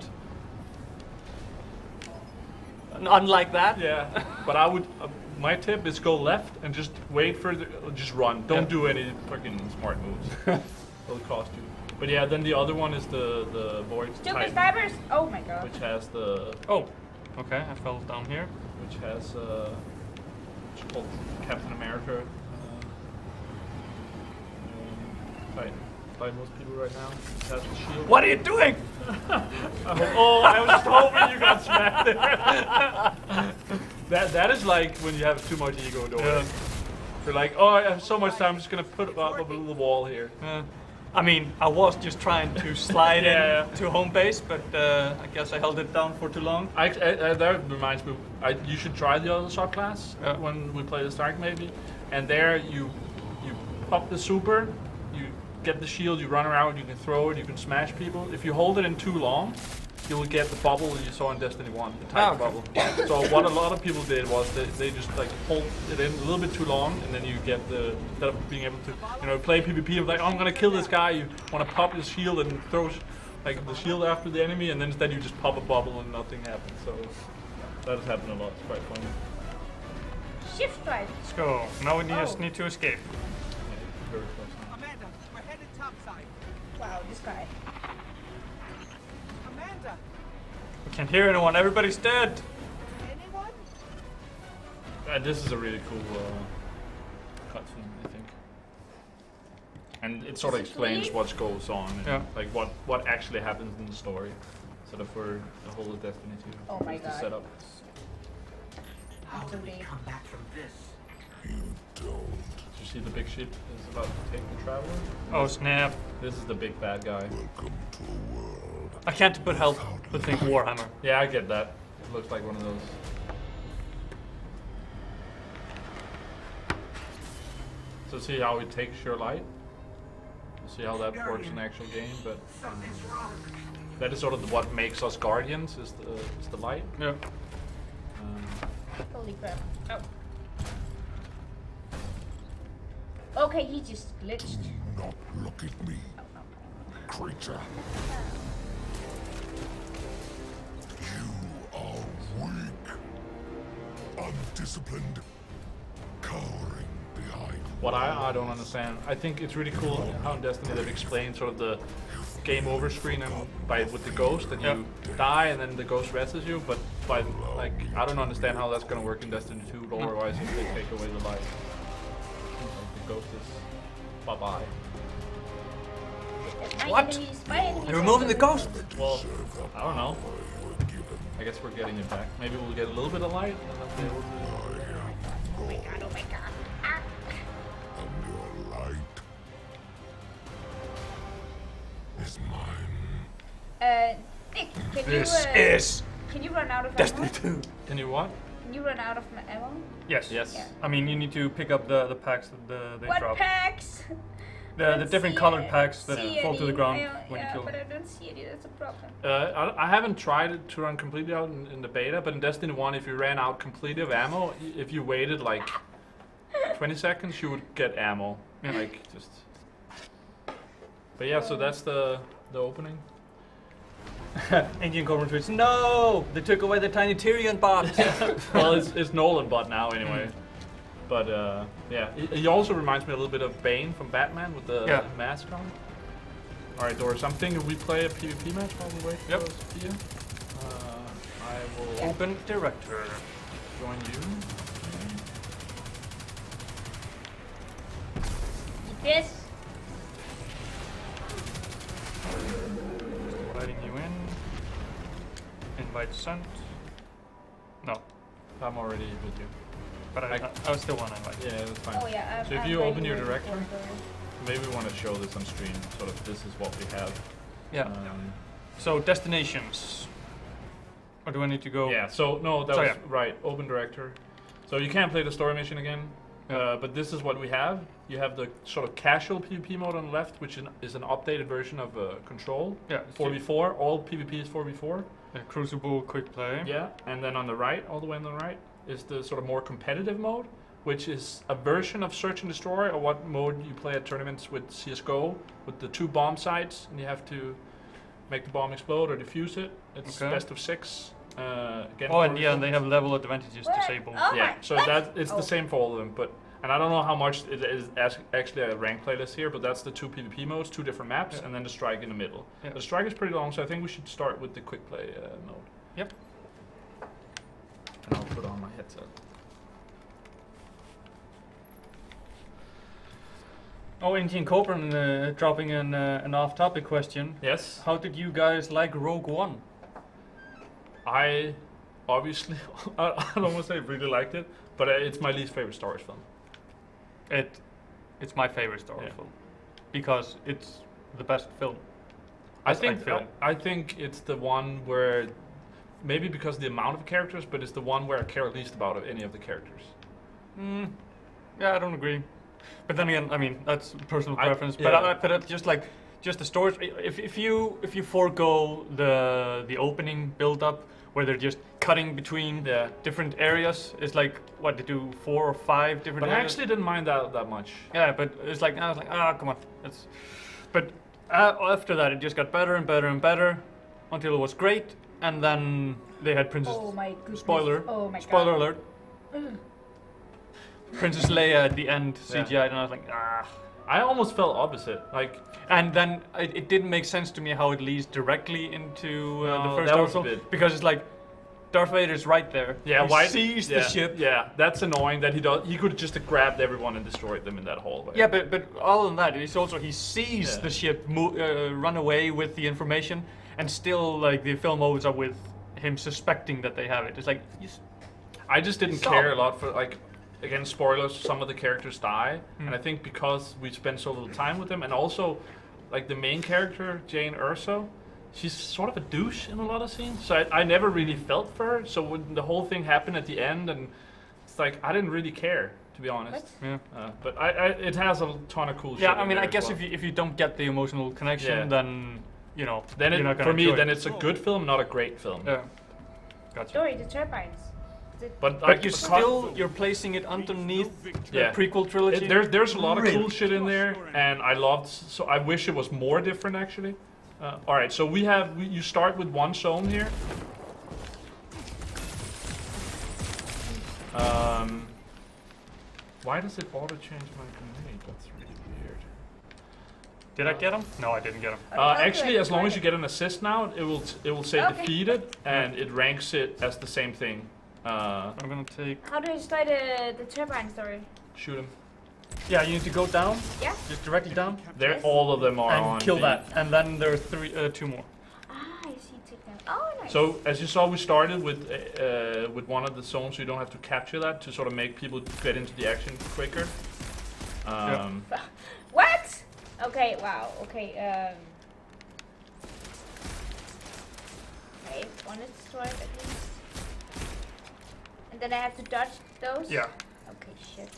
Unlike that. yeah. But I would. My tip is go left and just wait for just run. Don't Yeah. do any fucking smart moves. It'll cost you. But yeah, then the other one is the Void Stupid Titan, snipers! Oh my god. which has the Oh, okay, I fell down here. which has it's called Captain America. By most people right now, it has the shield. What are you doing? Oh, I was just hoping you got smacked there. that is like when you have too much ego, Dory. Yeah. You're like, oh, I have so much time, I'm just gonna put up a little wall here. I mean, I was just trying to slide Yeah. in to home base, but I guess I held it down for too long. That reminds me, you should try the other subclass Yeah. when we play the Stark maybe. And there you pop the super, you get the shield, you run around, you can throw it, you can smash people. If you hold it in too long, you will get the bubble that you saw in Destiny 1, the Titan okay. bubble. So what a lot of people did was they just like hold it in a little bit too long, and then you get instead of being able to play PvP of like, oh, I'm gonna kill this guy, you want to pop his shield and throw like the shield after the enemy, and then instead you just pop a bubble and nothing happens. So that has happened a lot. It's quite funny. Shift strike! Let's go. Now we just need to escape. Yeah, very close. Amanda, we're headed topside. Wow, this guy. Amanda, We can't hear anyone. Everybody's dead. anyone? This is a really cool cutscene, I think. And it sort of Is it explains really? what goes on, and Yeah. like what actually happens in the story, sort of for the whole of Destiny 2. Oh my Just the God. setup. How do we Today. come back from this? You don't. Did you see the big ship is about to take the Traveler? Oh snap. This is the big bad guy. Welcome to a world. I can't put health, but think Warhammer. Yeah, I get that. It looks like one of those. So see how it takes your light? See how that works in the actual game, but that is sort of what makes us Guardians, is the light. Yeah. Holy crap. Oh. Okay, he just glitched. Do not look at me, creature. You are weak. undisciplined, cowering behind. What I don't understand. I think it's really cool how in Destiny they've explained sort of the game over screen and with the ghost that you die and then the ghost rests you, but by like I don't understand how that's gonna work in Destiny 2 lore-wise if they take away the light. Like the ghost is bye-bye. What? You're removing the ghost? Well, I don't know. I guess we're getting it back. Maybe we'll get a little bit of light and then they will Oh my god, oh my god. Ah. And your light is mine. Nick, can This you, is can you run out of Destiny ammo? 2. Can you what? Can you run out of ammo? Yes. Yes. Yeah. I mean, you need to pick up the packs that they What drop. packs? The different colored packs that fall to the ground when you yeah, kill but them. I don't see any, that's a problem. I haven't tried to run completely out in the beta, but in Destiny 1, if you ran out completely of ammo, if you waited like 20 seconds, you would get ammo. Like just. But yeah, so that's the opening. Indian Cobra tweets, no! They took away the tiny Tyrion bot! Well, it's Nolan bot now anyway. But yeah, he also reminds me a little bit of Bane from Batman with the mask on. Alright, Doris, I'm thinking we play a PvP match while we wait for Sophia. I will Open director. join you. Yes. Letting you in. Invite sent. No, I'm already with you. but I still want to invite you. Yeah, that's fine. Oh yeah, So if I'm you ready open your with director, the- maybe we want to show this on stream. Sort of, this is what we have. Yeah. So destinations. Or do I need to go? Yeah. So no, that So, was yeah. right. Open director. So you can't play the story mission again. But this is what we have. You have the sort of casual PvP mode on the left, which is an updated version of Control. Yeah. 4v4. All PvP is 4v4. Crucible quick play. Yeah. And then on the right, all the way on the right, is the sort of more competitive mode, which is a version of Search and Destroy, or what mode you play at tournaments with CSGO, with the 2 bomb sites, and you have to make the bomb explode or defuse it. It's best of 6. Again, Oh, and yeah, and they have level advantages What? disabled. Oh yeah, my- so what? that it's Oh. the same for all of them, and I don't know how much it is actually a rank playlist here, but that's the 2 PvP modes, 2 different maps, and then the strike in the middle. Yeah. The strike is pretty long, so I think we should start with the quick play mode. Yep. And I'll put on my headset. Oh, Indian Cobra dropping an off-topic question. Yes. How did you guys like Rogue One? I obviously, I don't want to say really liked it, but it's my least favorite Star Wars film. It's my favorite Star Wars Yeah. film because it's the best film. I Best film. think it's the one where, maybe because of the amount of characters, but it's the one where I care least about of any of the characters. Yeah, I don't agree. But then again, I mean that's personal I- preference. yeah. But just the stories. If you forego the opening build up where they're just cutting between different areas, it's like what they do 4 or 5 different. But I areas. actually didn't mind that much. Yeah, but it's like I was like, come on. But after that, it just got better and better and better until it was great, and then they had Princess. Oh my goodness. Spoiler. Oh my Spoiler god. alert. Princess Leia at the end CGI, and I was like, I almost felt opposite. Like, And then it didn't make sense to me how it leads directly into the No, first that was a Star Wars bit- because it's like Darth Vader's right there. yeah, he why sees yeah, the ship. Yeah, that's annoying that he does. He could just have grabbed everyone and destroyed them in that hallway. Yeah, but other than that, it's also he sees Yeah. the ship run away with the information, and still like the film opens up with him suspecting that they have it. It's like I just didn't Stop. care a lot for like. Again, spoilers. Some of the characters die, and I think because we spent so little time with them, and also like the main character Jane Erso, she's sort of a douche in a lot of scenes. So I never really felt for her. So when the whole thing happened at the end, and it's like I didn't really care, to be honest. yeah. But it has a ton of cool shit. Yeah, I in mean, there I as guess well. if you don't get the emotional connection, Yeah. then you know then you're not gonna for me enjoy then it. it's a good film, not a great film. Yeah. Gotcha. Story, the turbines. But You're placing it underneath the Yeah. prequel trilogy. there's a lot of cool shit in there, and I loved. So I wish it was more different, actually. All right, so you start with one zone here. Why does it auto change my grenade? That's really weird. Did I get him? No, I didn't get him. Actually, as long as you get an assist now, it will say Okay. defeated, and it ranks it as the same thing. I'm gonna take. How do I start the turbine story? Shoot him. Yeah, you need to go down. Yeah. Just directly down. There, all of them are And on kill B. that. And then there are two more. Ah, I see. Take that. Oh, nice. So as you saw, we started with one of the zones, so you don't have to capture that to sort of make people get into the action quicker. What? Okay. Wow. Okay. Okay. One is destroyed at least. And then I have to dodge those. Yeah. Okay. Shit.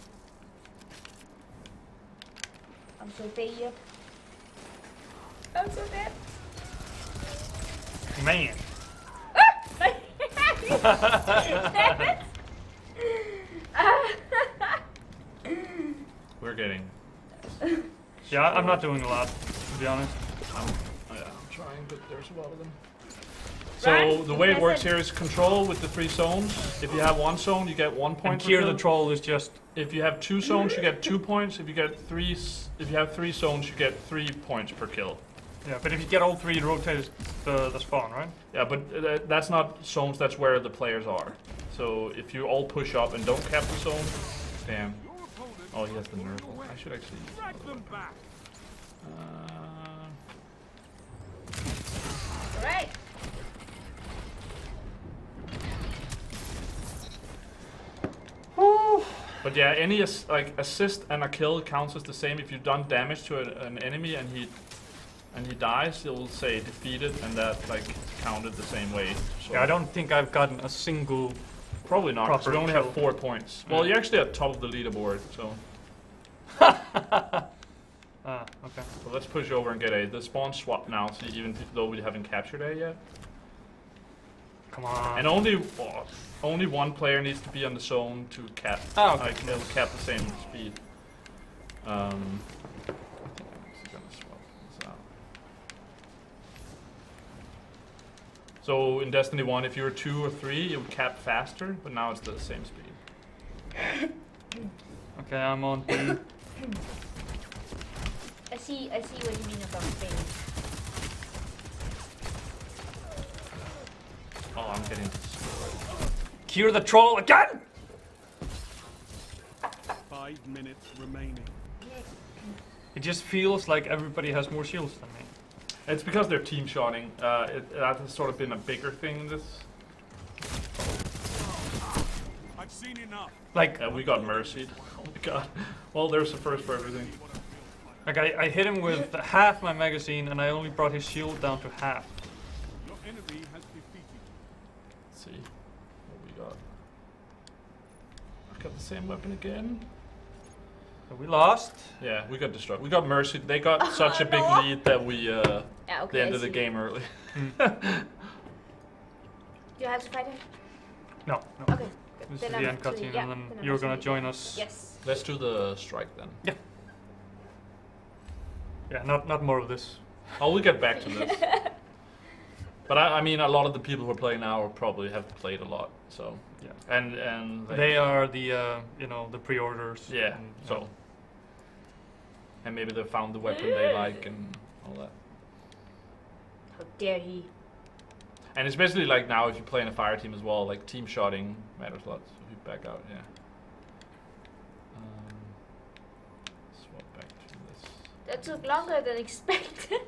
I'm so dead. I'm so dead. Man. We're getting. Yeah, I'm not doing a lot, to be honest. I'm trying, but there's a lot of them. So Right. the way it works Listen. here is control with the 3 zones. If you have 1 zone, you get 1 point. And per here kill. the troll is just. If you have 2 zones, you get 2 points. If you have 3 zones, you get 3 points per kill. Yeah, but if you get all 3, it rotates the spawn, right? Yeah, but that's not zones. That's where the players are. So if you all push up and don't cap the zone, damn. Oh, he has the nerf. I should actually. Right. But yeah, any assist and a kill counts as the same. If you've done damage to an enemy and he dies, it will say defeated, and that counted the same way. So Yeah, I don't think I've gotten a single. probably not. 'Cause proper we only kill. have 4 points. Well, you're actually at top of the leaderboard. So Okay. So let's push over and get the spawn swap now. So even though we haven't captured A yet, Come on. and only one player needs to be on the zone to cap. Oh, okay. They'll cap the same speed. I think I'm actually gonna swap this out. So in Destiny 1, if you were 2 or 3, it would cap faster, but now it's the same speed. Okay, I'm on B. I see what you mean about space. Oh, I'm getting destroyed. Cure the troll again! 5 minutes remaining. It just feels like everybody has more shields than me. It's because they're team shotting. That has sort of been a bigger thing in this. I've seen enough. Like, We got mercied. Oh my god. Well, there's a first for everything. I hit him with half my magazine and I only brought his shield down to half. Your enemy has defeated. Let's see what we got. I've got the same weapon again. So we lost. Yeah, we got destroyed. We got mercy. They got such a big no. lead that we Yeah, okay. they I ended the see. game early. Do you have to fight him? No, no. Okay. This Then is I'm the end actually- cutscene yeah, and then then I'm you're gonna actually- join us. Yes. Let's do the strike then. Yeah, not more of this. Oh, we'll get back to this. But I mean, a lot of the people who are playing now probably have played a lot. So Yeah. and They are the the pre-orders. yeah. and, So and maybe they found the weapon they like and all that. How dare he? And especially like now, if you play in a fire team as well, like team shotting matters a lot. So if you back out, yeah. Swap back to this. That took longer than expected.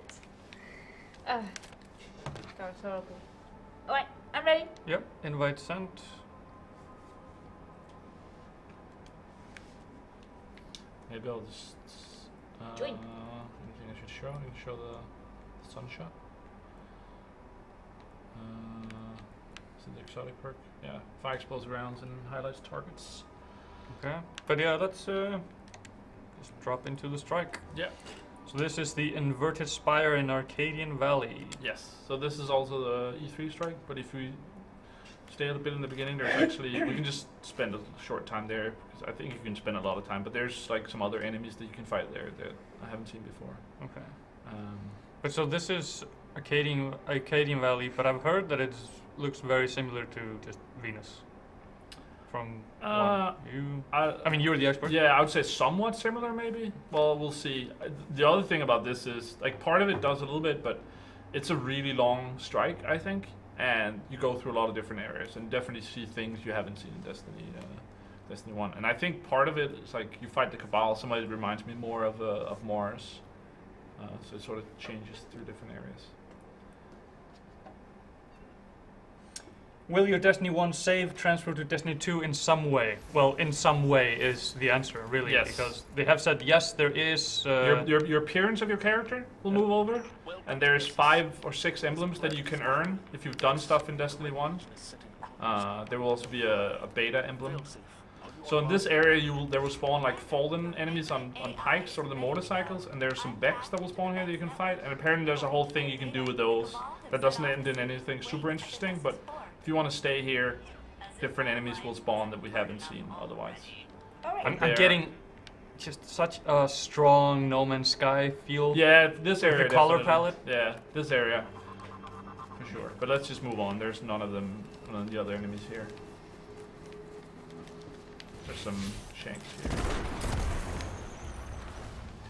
That was horrible. Alright, I'm ready. Yep. Invite sent. Maybe I'll just. Join. Anything I should show? I can show the sunshot. Is it the exotic perk? Yeah, fire explosive rounds and highlights targets. Okay. But yeah, let's just drop into the strike. Yeah. So this is the inverted spire in Arcadian Valley. Yes. So this is also the E3 strike, but if we stay a bit in the beginning, there's actually we can just spend a short time there because I think you can spend a lot of time. But there's like some other enemies that you can fight there that I haven't seen before. Okay. But so this is Arcadian Valley, but I've heard that it looks very similar to just Venus. from Uh, what you? I I mean, you're the expert. Yeah, I would say somewhat similar, maybe. Well, we'll see. The other thing about this is, like, part of it does a little bit, but it's a really long strike, I think, and you go through a lot of different areas and definitely see things you haven't seen in Destiny 1. And I think part of it is, like, you fight the Cabal. Somebody reminds me more of Mars, so it sort of changes through different areas. Will your Destiny 1 save transfer to Destiny 2 in some way? Well, in some way is the answer, really. Yes. Because they have said, yes, there is... Your appearance of your character will move over, and there's 5 or 6 emblems that you can earn if you've done stuff in Destiny 1. There will also be a beta emblem. So in this area, there will spawn like fallen enemies on pikes or the motorcycles, and there's some Vex that will spawn here that you can fight. And apparently there's a whole thing you can do with those that doesn't end in anything super interesting, but if you want to stay here, different enemies will spawn that we haven't seen otherwise. I'm getting just such a strong No Man's Sky feel. Yeah, this area. The color definitely. palette. Yeah, this area. For sure. But let's just move on. There's none of the other enemies here. There's some shanks here.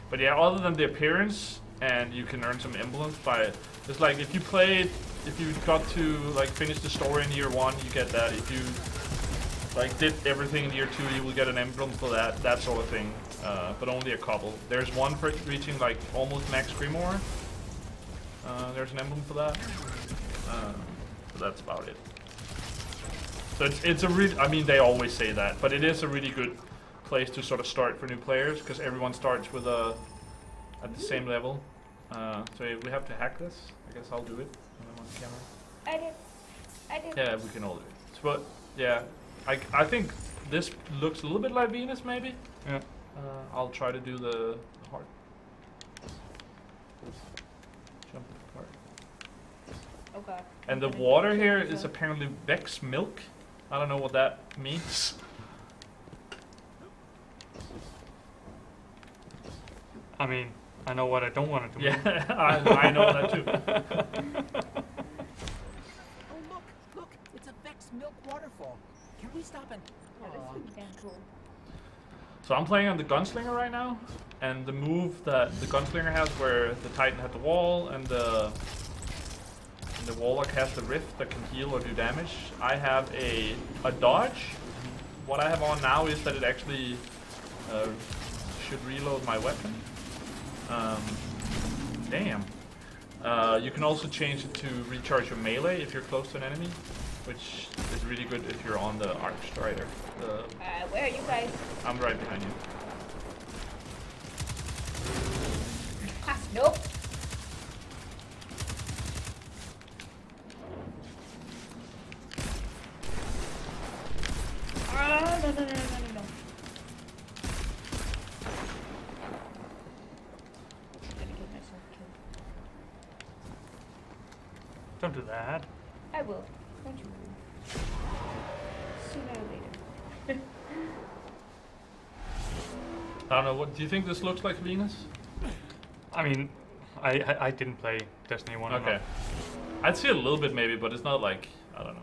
But yeah, other than the appearance, and you can earn some emblems by... It's like, if you got to like finish the story in year 1, you get that. If you like did everything in year 2, you will get an emblem for that sort of thing. But only a couple. There's one for reaching like almost max Grimoire. There's an emblem for that. But that's about it. So it's a really, I mean, they always say that, but it is a really good place to sort of start for new players, because everyone starts with at the same level. So if we have to hack this, I guess I'll do it when I'm on camera. I did. Yeah, we can all do it. But yeah, I think this looks a little bit like Venus, maybe. Yeah. I'll try to do the heart. Jump part. Oh god. And the water here is apparently Vex milk. I don't know what that means. I mean, I know what I don't want it to be. Yeah, I know that too. Oh, look, it's a Vex milk waterfall. Can we stop and... That is really damn cool. So I'm playing on the Gunslinger right now, and the move that the Gunslinger has, where the Titan had the wall and the Warlock has the Rift that can heal or do damage, I have a dodge. What I have on now is that it actually should reload my weapon. Damn. You can also change it to recharge your melee if you're close to an enemy, which is really good if you're on the Archstrider. Where are you guys? I'm right behind you. Ah, nope. No. Don't do that. I will. Don't you worry. Sooner or later. I don't know, what do you think this looks like, Venus? I mean, I didn't play Destiny 1 Okay. enough. I'd see it a little bit maybe, but it's not like, I don't know.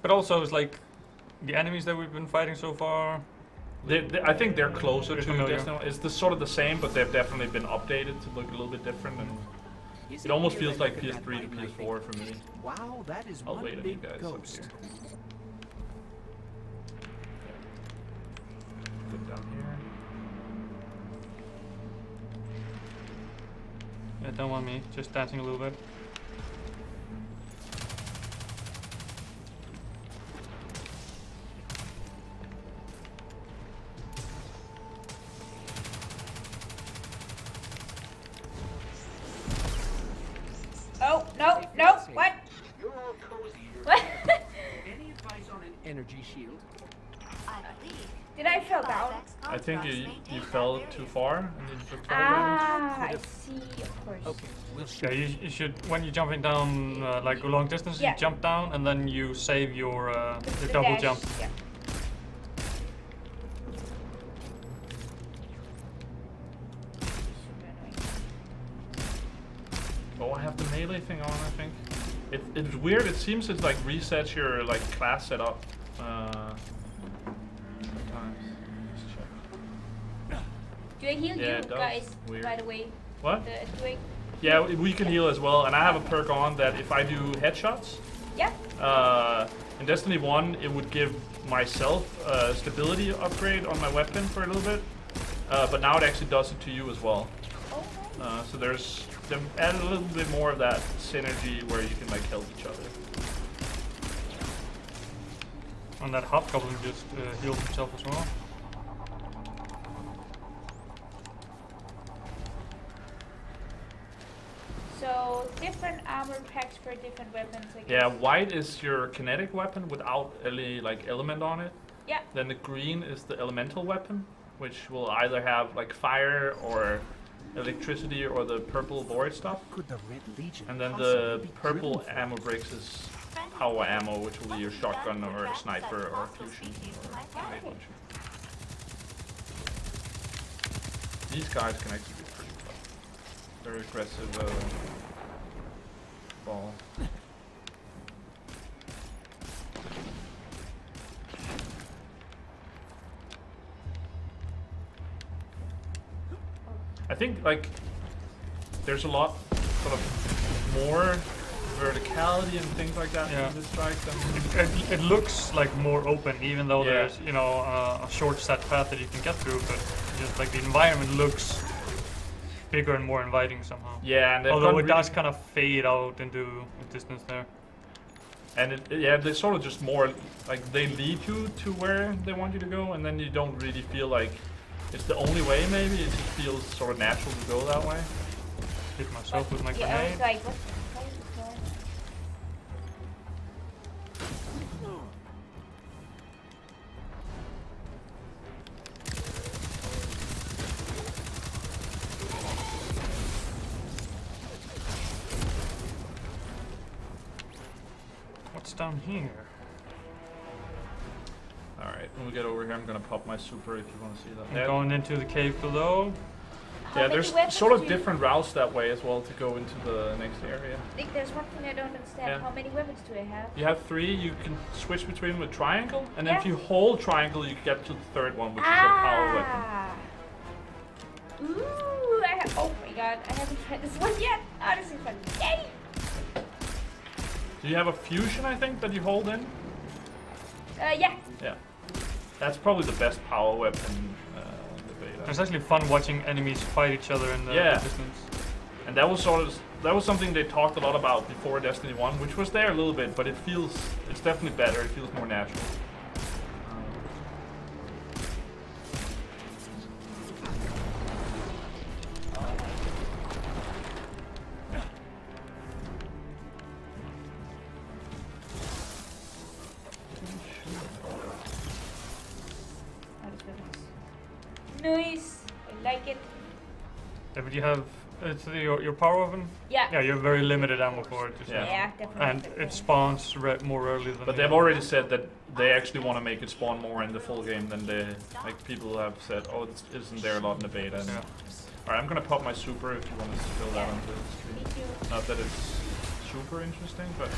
But also, it's like the enemies that we've been fighting so far. I think they're closer Very to familiar. Destiny. It's sort of the same, but they've definitely been updated to look a little bit different, and it almost feels like PS3 to PS4 for me. Wow, that is I'll one wait on you big guys up ghost. here. Put down here. Yeah, don't want me. Just dancing a little bit. Oh, no, what? You're all cozy here. What? Any advice on an energy shield? I believe. Did I fall down? I think you fell too far and you took fall Ah, I see, of course. Okay, we'll Yeah, shoot. you should, when you're jumping down like a long distance, Yeah. you jump down and then you save your The double dash, jump. Yeah. Oh, I have the melee thing on, I think. It's weird. It seems it like resets your like class setup. Sometimes. Just check. Do I heal Yeah, you it does. guys, Weird. by the way? What? Do I... Yeah, we can heal as well, and I have a perk on that if I do headshots, Yeah. in Destiny 1 it would give myself a stability upgrade on my weapon for a little bit, but now it actually does it to you as well. Oh, nice. So they've added a little bit more of that synergy where you can like help each other. And that hobgoblin just healed himself as well. So different armor packs for different weapons, I guess. Yeah, white is your kinetic weapon without any like element on it. Yeah. Then the green is the elemental weapon, which will either have like fire or electricity or the purple void stuff. Could the Red Legion And then possibly the be purple driven from? ammo bricks is power ammo, which will be your shotgun or a sniper or a fusion or grenade launcher. These guys can actually be pretty tough. Very aggressive ball. I think like there's a lot sort of more verticality and things like that in this strike than It looks like more open, even though Yeah. there's a short set path that you can get through. But just like the environment looks bigger and more inviting somehow. yeah, and they've Although gone it does kind of fade out into the distance there. and yeah, they're sort of just more like they lead you to where they want you to go, and then you don't really feel like it's the only way. Maybe it just feels sort of natural to go that way. Hit myself with my Yeah, I grenade. was like, what the hell is going on? What's down here? All right, when we get over here, I'm gonna pop my super if you want to see that. I'm Yeah, going into the cave below. How many there's weapons sort of do you- different routes that way as well to go into the next area. Nick, there's one thing I don't understand. Yeah. How many weapons do I have? You have 3. You can switch between with triangle, and then if Yeah. you hold triangle, you get to the third one, which is a power weapon. Ooh, I have. Oh my god, I haven't tried this one yet. Oh, this is fun. Yay! Do you have a fusion? I think that you hold in. Yeah. Yeah, that's probably the best power weapon in the beta. It's actually fun watching enemies fight each other in the Yeah. distance. And that was something they talked a lot about before Destiny 1, which was there a little bit, but it's definitely better. It feels more natural. Oh, this weapon's nice. I like it. Yeah, but you have it's your power weapon. Yeah. Yeah, you have very limited ammo for it. Yeah. Yeah, definitely. And it spawns more early than. But the they've other already ones. said that they actually want to make it spawn more in the full game than people have said, oh, isn't there a lot in the beta? And Yeah. Alright, I'm gonna pop my super if you want to fill that onto the Me screen. too. Not that it's super interesting, but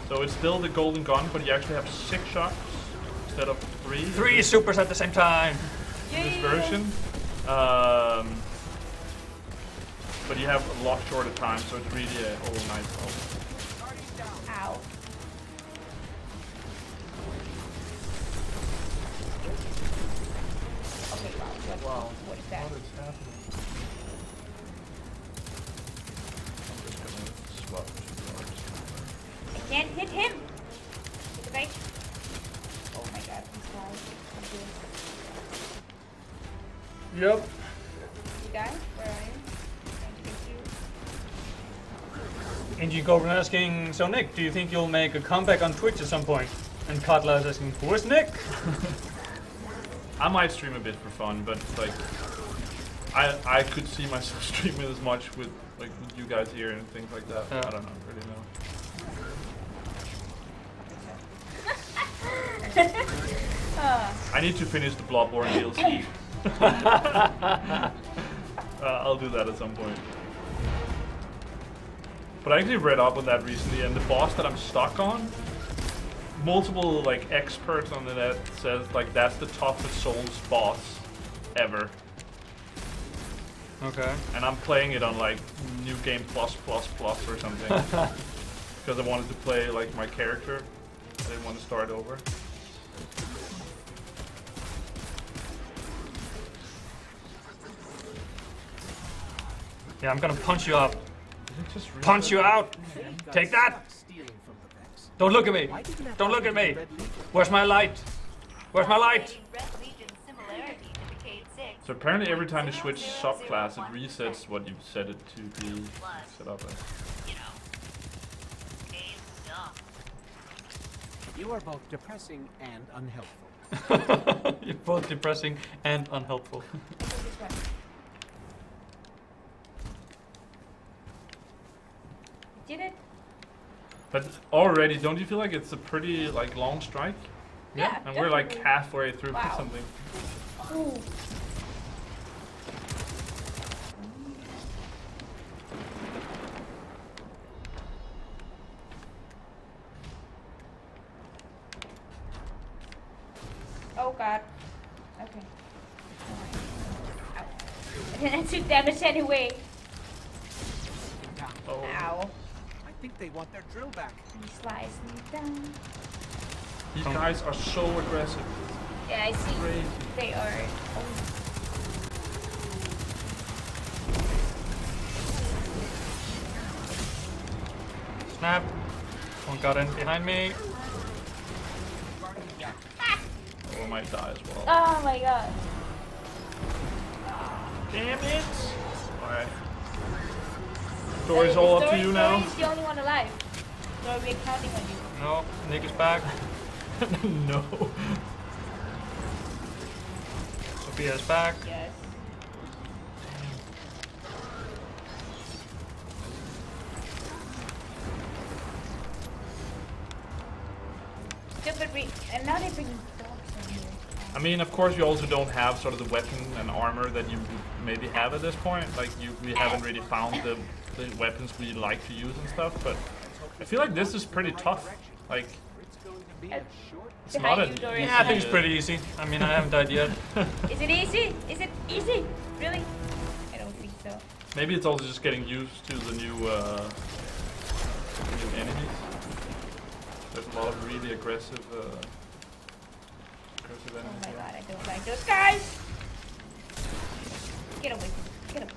so it's still the golden gun, but you actually have 6 shots instead of 3. 3 supers at the same time. in this version. But you have a lot shorter time, so it's really a nice help. Ow. Okay, wow. What is that? What is happening? I'm just gonna swap to I can't hit him. Hit the bike. Oh my god, this guy. Yep. You guys, where are you? Trying to get you. Angie Goblin asking, so Nick, do you think you'll make a comeback on Twitch at some point? And Katla is asking, who is Nick? I might stream a bit for fun, but like, I could see myself streaming as much with you guys here and things like that. Yeah. I don't know, really know. I need to finish the Bloodborne DLC. I'll do that at some point. But I actually read up on that recently, and the boss that I'm stuck on, multiple like experts on the net says like that's the toughest Souls boss ever. Okay. And I'm playing it on like New Game Plus or something. Because I wanted to play like my character. I didn't want to start over. Yeah, I'm gonna punch you up. Punch you out! Take that! Don't look at me! Don't look at me! Where's my light? Where's my light? So apparently every time you switch subclass, it resets what you've set it to be set up as. You are both depressing and unhelpful. You're both depressing and unhelpful. Did it? But already, don't you feel like it's a pretty like long strike? Yeah. And we're like halfway through Wow. something. Ooh. Oh god. Okay. Ow. I didn't took damage anyway. Oh. Ow. I think they want their drill back. He sliced me down. You guys are so aggressive. Yeah, I see. Crazy. They are. Oh. Snap. One got in behind me. Oh, I might die as well. Oh my god. Damn it! Alright. Story's all up to you now. Story's the only one alive. So we're counting on you. No, Nick is back. No. Sophia's back. Yes. Stupid and now they bring dogs in here. I mean, of course, you also don't have sort of the weapon and armor that you maybe have at this point. Like, we haven't really found the weapons we like to use and stuff, but I feel like this is pretty tough. Like, it's not a... Yeah, I think it's pretty easy. I mean, I haven't died yet. Is it easy? Is it easy? Really? I don't think so. Maybe it's also just getting used to the new enemies. There's a lot of really aggressive enemies. Oh my god, I don't like those guys! Get away from me. Get away.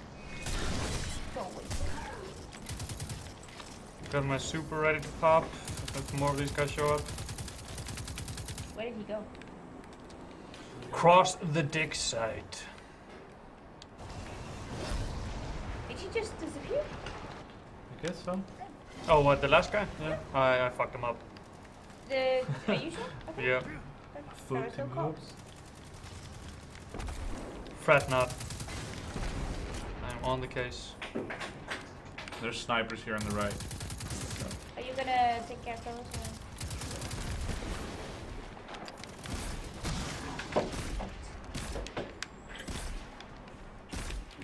Go away. Got my super ready to pop. If more of these guys show up. Where did he go? Cross the dig site. Did he just disappear? I guess so. Oh, what, the last guy? Yeah. I fucked him up. Are you sure? Okay. Yeah. That's so close. Fret not. I'm on the case. There's snipers here on the right. Are you gonna take care of those?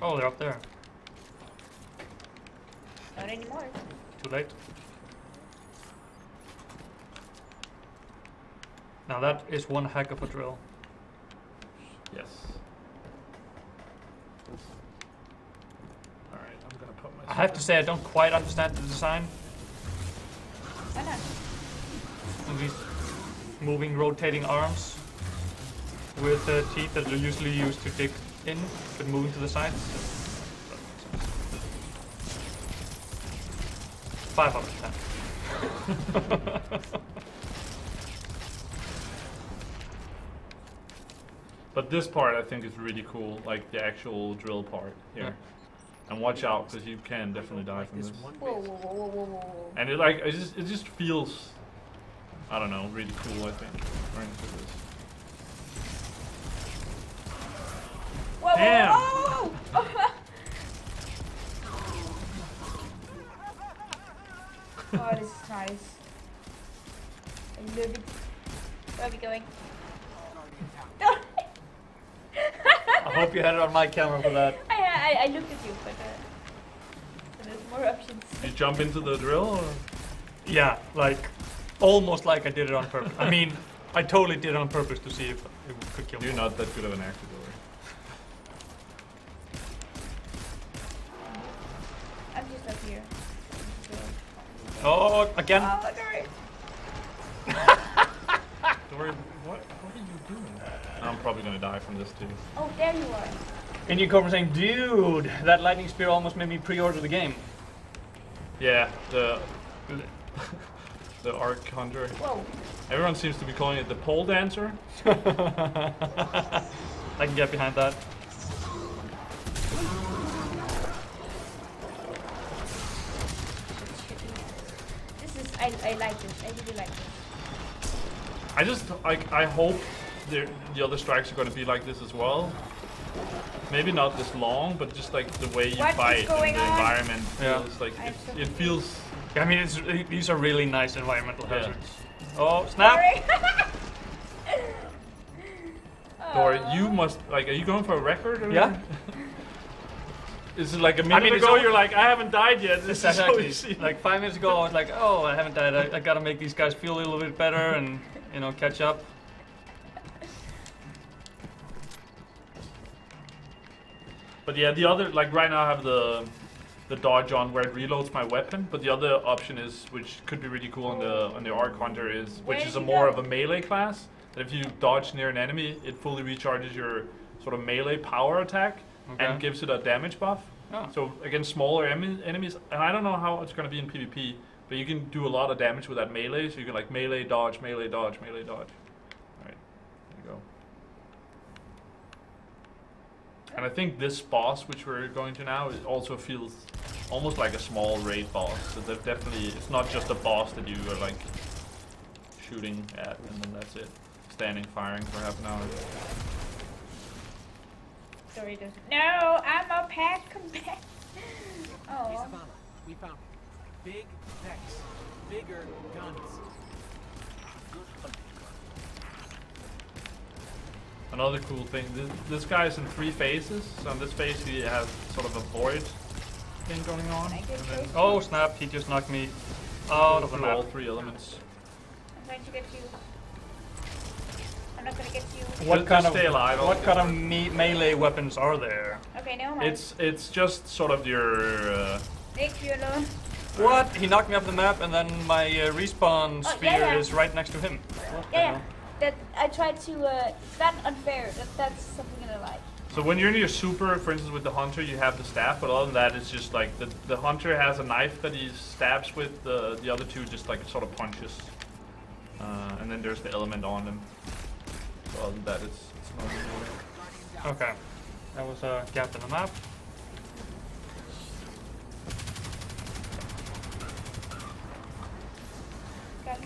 Oh, they're up there. Not anymore. Too late. Now that is one heck of a drill. Yes. Alright, I'm gonna put my... I have to say I don't quite understand the design. Why not? Of these moving, rotating arms with teeth that are usually used to dig in, but moving to the sides. 5 out of 10. But this part I think is really cool, like the actual drill part here. Yeah. And watch out, because you can definitely die from this. Whoa, whoa, whoa, whoa, whoa, whoa. And it just feels, I don't know, really cool. I think. Right into this. Whoa, Damn. whoa, whoa, whoa. Oh, this is nice. I love it. Where are we going? I hope you had it on my camera for that. I looked at you, but more options. You jump into the drill? Or? Yeah, like almost like I did it on purpose. I mean, I totally did it on purpose to see if it could kill me. You're not that good of an actor, though. I'm just up here. Oh, again. Oh, sorry. Dory, what are you doing? I'm probably gonna die from this too. Oh, there you are. And you come saying, dude, that lightning spear almost made me pre-order the game. Yeah, the Arc Hunter. Whoa. Everyone seems to be calling it the pole dancer. I can get behind that. This is, I like this. I really like this. I just I hope the other strikes are going to be like this as well. Maybe not this long, but just like the way you fight and the environment feels like it feels. I mean, these are really nice environmental hazards. Oh, snap! Dory, you must like. Are you going for a record? Or Yeah. Is it like a minute ago? You're like, I haven't died yet. This is exactly. so easy. Like 5 minutes ago, I was like, oh, I haven't died. I gotta make these guys feel a little bit better and catch up. But yeah, the other like right now I have the dodge on where it reloads my weapon. But the other option is, which could be really cool on the Arc Hunter, is which is more of a melee class. That if you dodge near an enemy, it fully recharges your sort of melee power attack and gives it a damage buff. Oh. So against smaller enemies, and I don't know how it's going to be in PvP, but you can do a lot of damage with that melee. So you can like melee dodge, melee dodge, melee dodge. All right, there you go. And I think this boss, which we're going to now, it also feels almost like a small raid boss. So that definitely, it's not just a boss that you are like shooting at and then that's it. Standing, firing for half an hour. Sorry, doesn't. No, I'm a pack. Come back. Oh. Isabella, we found it. Big Vex. Bigger guns. Another cool thing, this guy is in 3 phases. So in this phase you have sort of a void thing going on. And then Oh snap, he just knocked me out of the through map. all 3 elements. I'm trying to get you. I'm not gonna get you. What kind of stay alive, melee weapons are there? Okay, never mind. It's just sort of your... Leave you alone. What? He knocked me off the map and then my respawn sphere is right next to him. What the hell? That I tried to. It's not unfair. That's something that I like. So when you're in your super, for instance with the hunter, you have the staff, but other than that, it's just like the hunter has a knife that he stabs with, the other 2 just like sort of punches. And then there's the element on them. So other than that, it's not really. Okay. That was a gap in the map. Got it.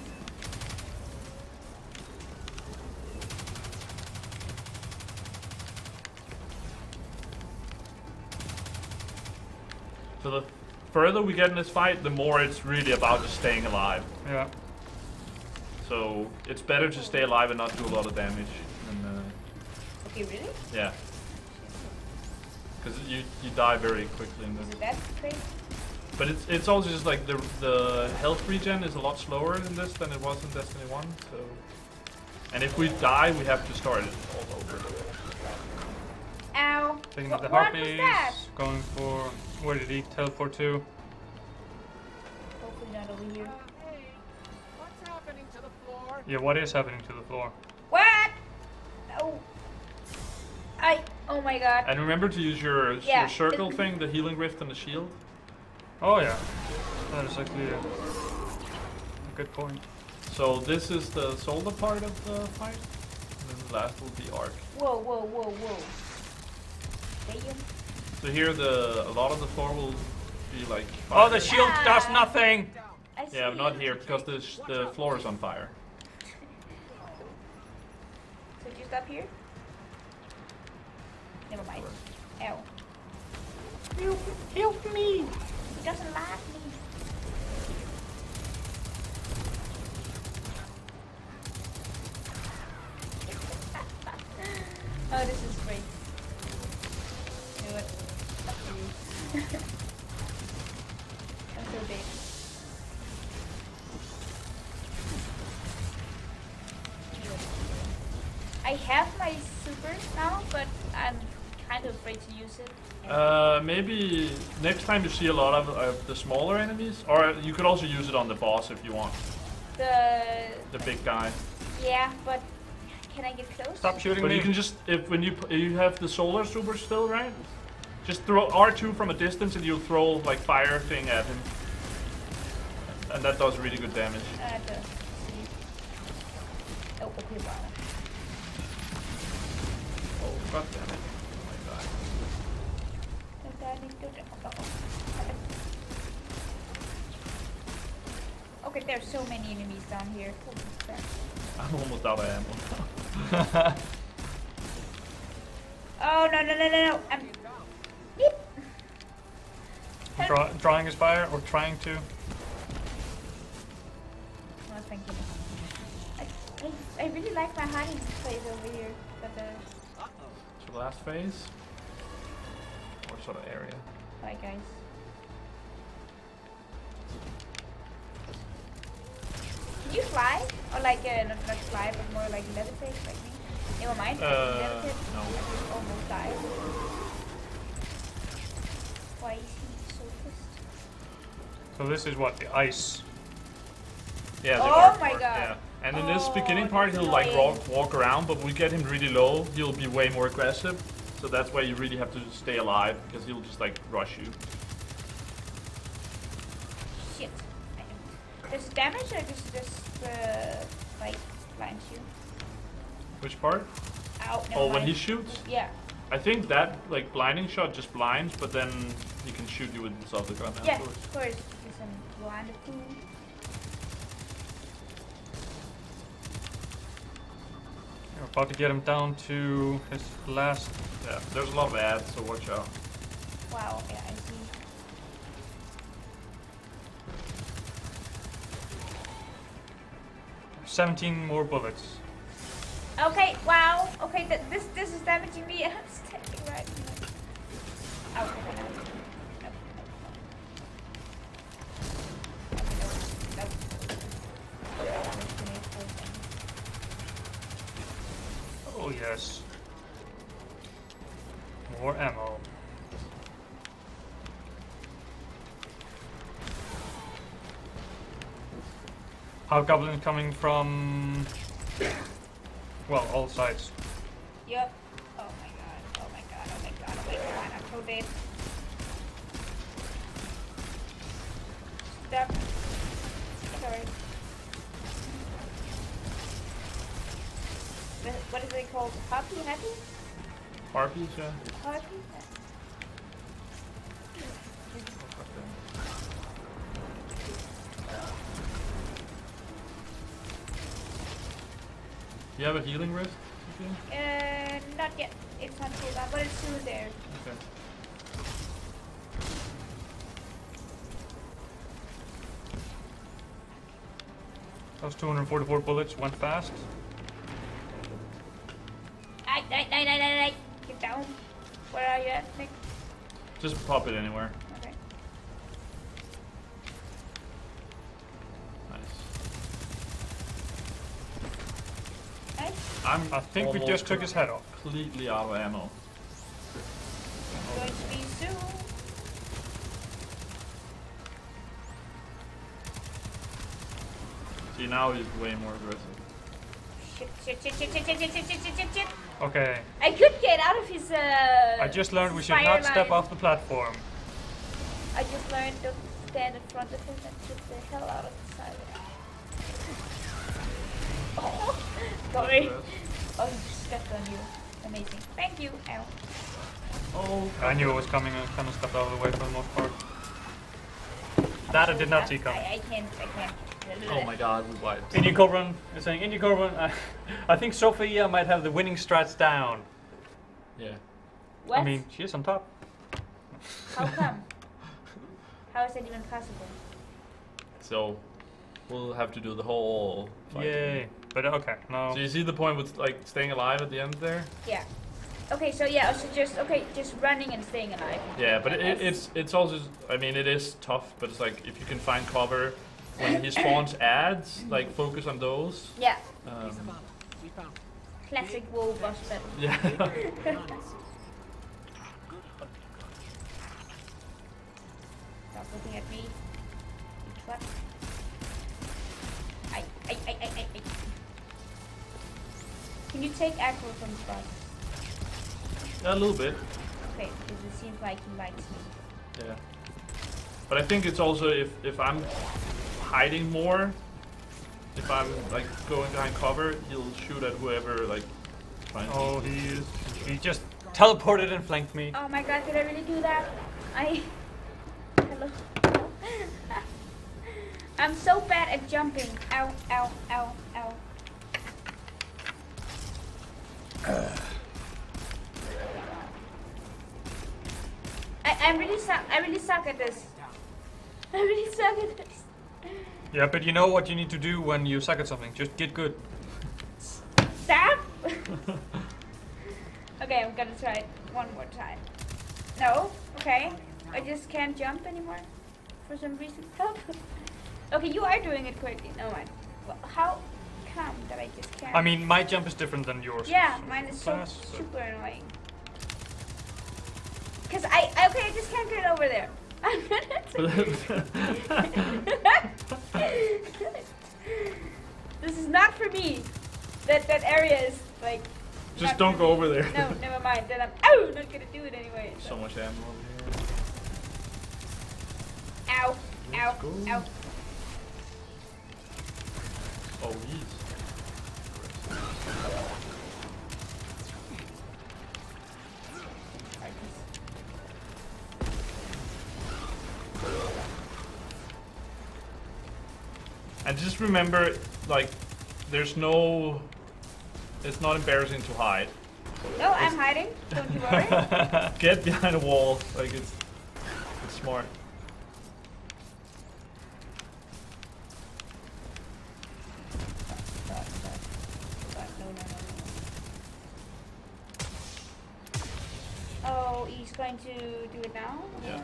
So the further we get in this fight, the more it's really about just staying alive. Yeah. So it's better to stay alive and not do a lot of damage. And, Okay, really? yeah. Because you die very quickly in this. That's crazy. But it's also just like the health regen is a lot slower in this than it was in Destiny 1. So, and if we die, we have to start it all over. Ow. Taking out the What was harpies. that? Going for, where did he teleport to? Hopefully not over here. Hey, what's happening to the floor? Yeah, what is happening to the floor? What? Oh. Oh my god. And remember to use your circle thing, the healing rift and the shield. Oh yeah, that is actually a good point. So this is the soldier part of the fight, and then the last will be Arc. Whoa, whoa, whoa, whoa. Damn. So here a lot of the floor will be like. Oh, the shield does nothing. I see. Yeah, but not here because the floor is on fire. So just up here? Never mind. Ow. Help me! He doesn't like me. Oh, this is great. You know what? Up to you. have my super now, but I'm kind of afraid to use it. Maybe next time you see a lot of the smaller enemies, or you could also use it on the boss if you want. The big guy. Yeah, but can I get close? Stop shooting But me. you can just when you have the solar super still, right? Just throw R2 from a distance and you'll throw like fire thing at him, and that does really good damage. Oh, okay, wow. Oh god damn it! Oh my god. Okay, there's so many enemies down here. Holy crap. I'm almost out of ammo. Oh no! I'm. Yep. Drawing a spire or trying to. No, thank you. I really like my hiding place over here, but So the last phase? What sort of area? bye guys. Can you fly? Or like, not fly, but more like levitate like me? Never mind, levitate. No. I just almost died. Why is he so pissed? So this is what, the ice. Yeah. The Oh arc my part, god. Yeah. And in this Oh, beginning part, that's he'll like annoying. walk around, but we get him really low, he'll be way more aggressive. So that's why you really have to stay alive, because he'll just like rush you. Shit. Does damage or just like blinds you? Which part? Ow, never Oh, when mind. he shoots? Yeah. I think that like blinding shot just blinds, but then he can shoot you with his other gun Yeah, afterwards. of course. Because I'm blinded too. We're about to get him down to his last. Yeah, there's a lot of ads, so watch out. Wow, yeah, I see. – 17 more bullets. Okay, wow. Okay, this is damaging me. I'm standing right here. Oh, okay, no. Oh yes. More ammo. Hobgoblin coming from, well, all sides. Yep. Oh my god. Oh my god. Oh my god. Oh my god. I'm so dead. Stop. Sorry. What is it called? Happy? Harpies, yeah. Happy? You have a healing rift? Not yet. It's not full down, but it's still there. Okay. Those 244 bullets went fast. Get down. Where are you at, Nick? Just pop it anywhere. Okay. Nice. Nice. I think we just took his head off. Completely out of ammo. Going to be soon. See, now he's way more aggressive. Shit. Okay. I could get out of his I just learned we should Spire not step line. off the platform. I just learned to stand in front of him and shoot the hell out of the side. Oh, sorry. Oh, he stepped on you. Amazing. Thank you. Ow. Oh, I knew it was coming and kind of stepped out of the way for the most part. That I did not see coming. I can't. oh my god, we wiped. Indian Cobra is saying, Indian Cobra, I think Sophia might have the winning strats down. Yeah. What? I mean, she is on top. How come? How is that even possible? So, we'll have to do the whole fight. Yay. But okay, no. So you see the point with like staying alive at the end there? Yeah. Okay, so yeah, also just running and staying alive. Yeah, but it's also, I mean, it is tough, but it's like if you can find cover when he spawns ads, like focus on those. Yeah. We found. Classic WoW boss battle. Yeah. Stop looking at me. You twat. I. Can you take aggro from the boss? Yeah, a little bit. Okay, because it seems like he likes me. Yeah. But I think it's also if I'm hiding more, if I'm like going behind cover, he'll shoot at whoever like trying to. Oh, he just teleported and flanked me. Oh my god, did I really do that? Hello. I'm so bad at jumping. Ow, ow, ow, ow. I really suck at this. I really suck at this. Yeah, but you know what you need to do when you suck at something? Just get good. Stop! Okay, I'm gonna try it one more time. No? Okay. I just can't jump anymore. For some reason. Help! Okay, you are doing it quickly. No mind. Well, how come that I just can't? I mean, my jump is different than yours. Yeah, mine is so Fast, so- super annoying. Cause I just can't get over there. This is not for me. That area is like. Just don't go over there. No, never mind. Then I'm not gonna do it anyway. So much ammo over here. Ow! Ow! Let's go. Ow! Oh, he's. And just remember, like, there's no. It's not embarrassing to hide. No, I'm hiding. Don't you worry. Get behind a wall. Like it's smart. No. Oh, he's going to do it now? Yeah.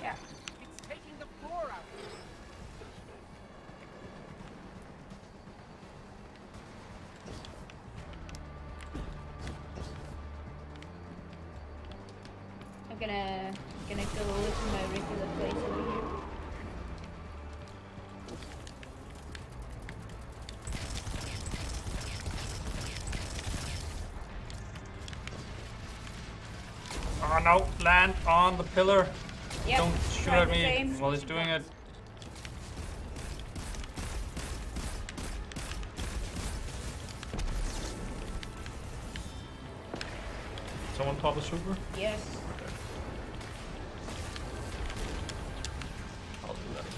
Yeah. It's taking the floor out. I'm gonna go to my regular place over here. Oh no, land on the pillar. Yep, Don't shoot try at the me same. while he's doing it. Someone pop a super? Yes. I'll do that as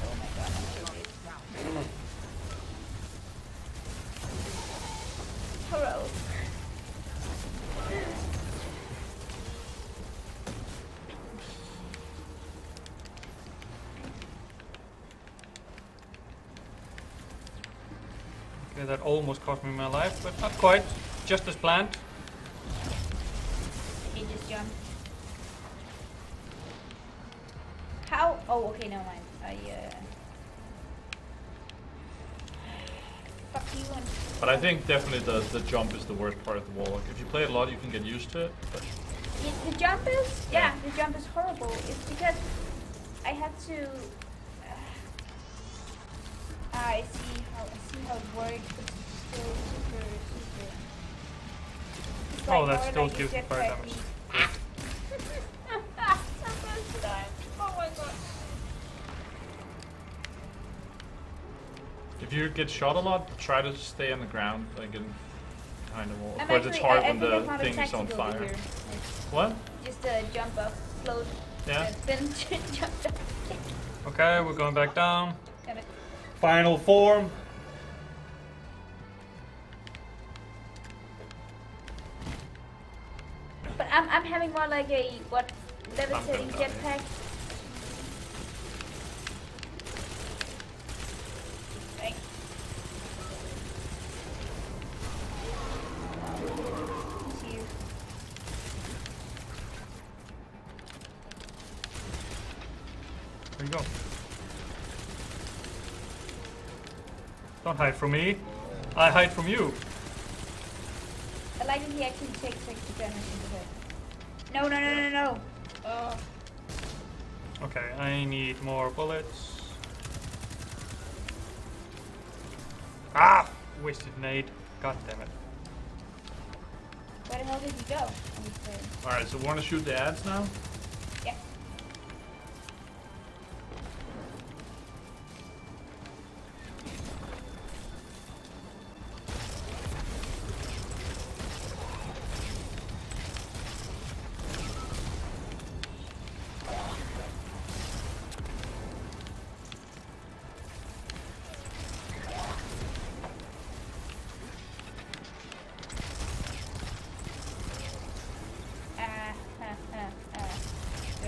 Oh my god, I'm so good. Hello. Okay, that almost cost me my life, but not quite. Just as planned. He just jumped. How? Oh, okay, never mind. Fuck you and. But I think definitely the jump is the worst part of the wall. Like, if you play it a lot, you can get used to it. But The jump is? Yeah, the jump is horrible. It's because I had to. I see how it works. It's still super. It's Oh, like that more still like a gives me fire jetpack damage. Oh my god. if you get shot a lot, try to stay on the ground, like in behind the wall. I'm But it's actually- hard I when think I the found a thing is on tactical fire. over here. What? Just jump up, float, Yeah. then jump down. Okay, we're going back down. Damn it. Final form. But I'm having more like a levitating I'm gonna die. jetpack. Right. See you. There you go. Don't hide from me. I hide from you. I like that he actually takes extra damage in the head. No, no, no, no, no. Oh. Okay, I need more bullets. Ah! Wasted nade. God damn it. Where the hell did he go? Alright, so we want to shoot the ads now? Yeah.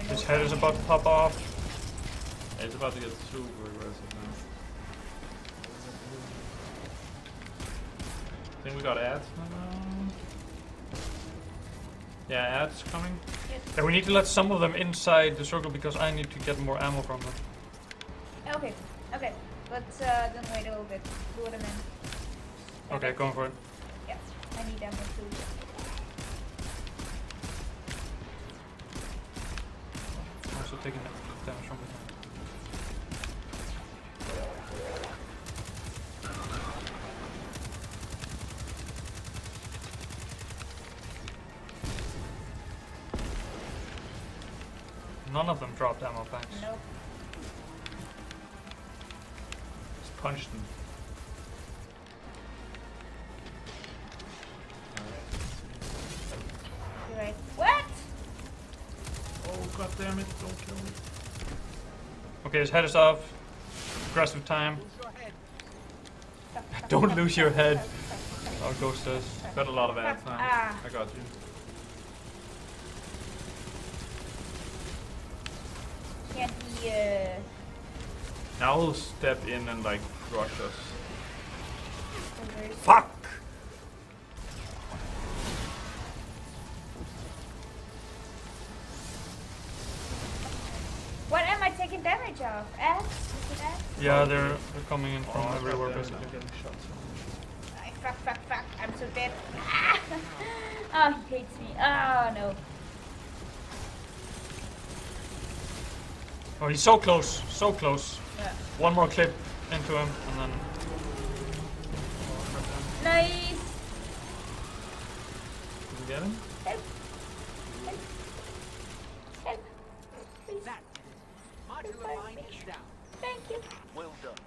His head is about to pop off. Yeah, it's about to get super aggressive now. I think we got ads now. Yeah, ads coming. Yeah, we need to let some of them inside the circle because I need to get more ammo from them. Okay, okay. Let's then wait a little bit. Lure them in. Okay, going for it. Yeah, I need ammo too. Also taking damage from behind. None of them dropped ammo packs. Nope. Just punch them. You're right. What? Oh, god damn it, don't kill me. Okay, his head is off. Aggressive time. Don't lose your head. Our ghost does. Got a lot of ads now. Ah. I got you. Can't he, Now he'll step in and like rush us. Fuck! What am I taking damage of? Ads? Is it ads? Yeah, they're coming in from everywhere God damn it, basically. I'm getting shot so much. Ay, fuck, fuck, fuck. I'm so dead. Ah. Oh, he hates me. Oh, no. Oh, he's so close, so close. Yeah. One more clip into him, and then Nice. Did you get him? Help. Help. Help. Please. That modular line is down. Thank you. Well done.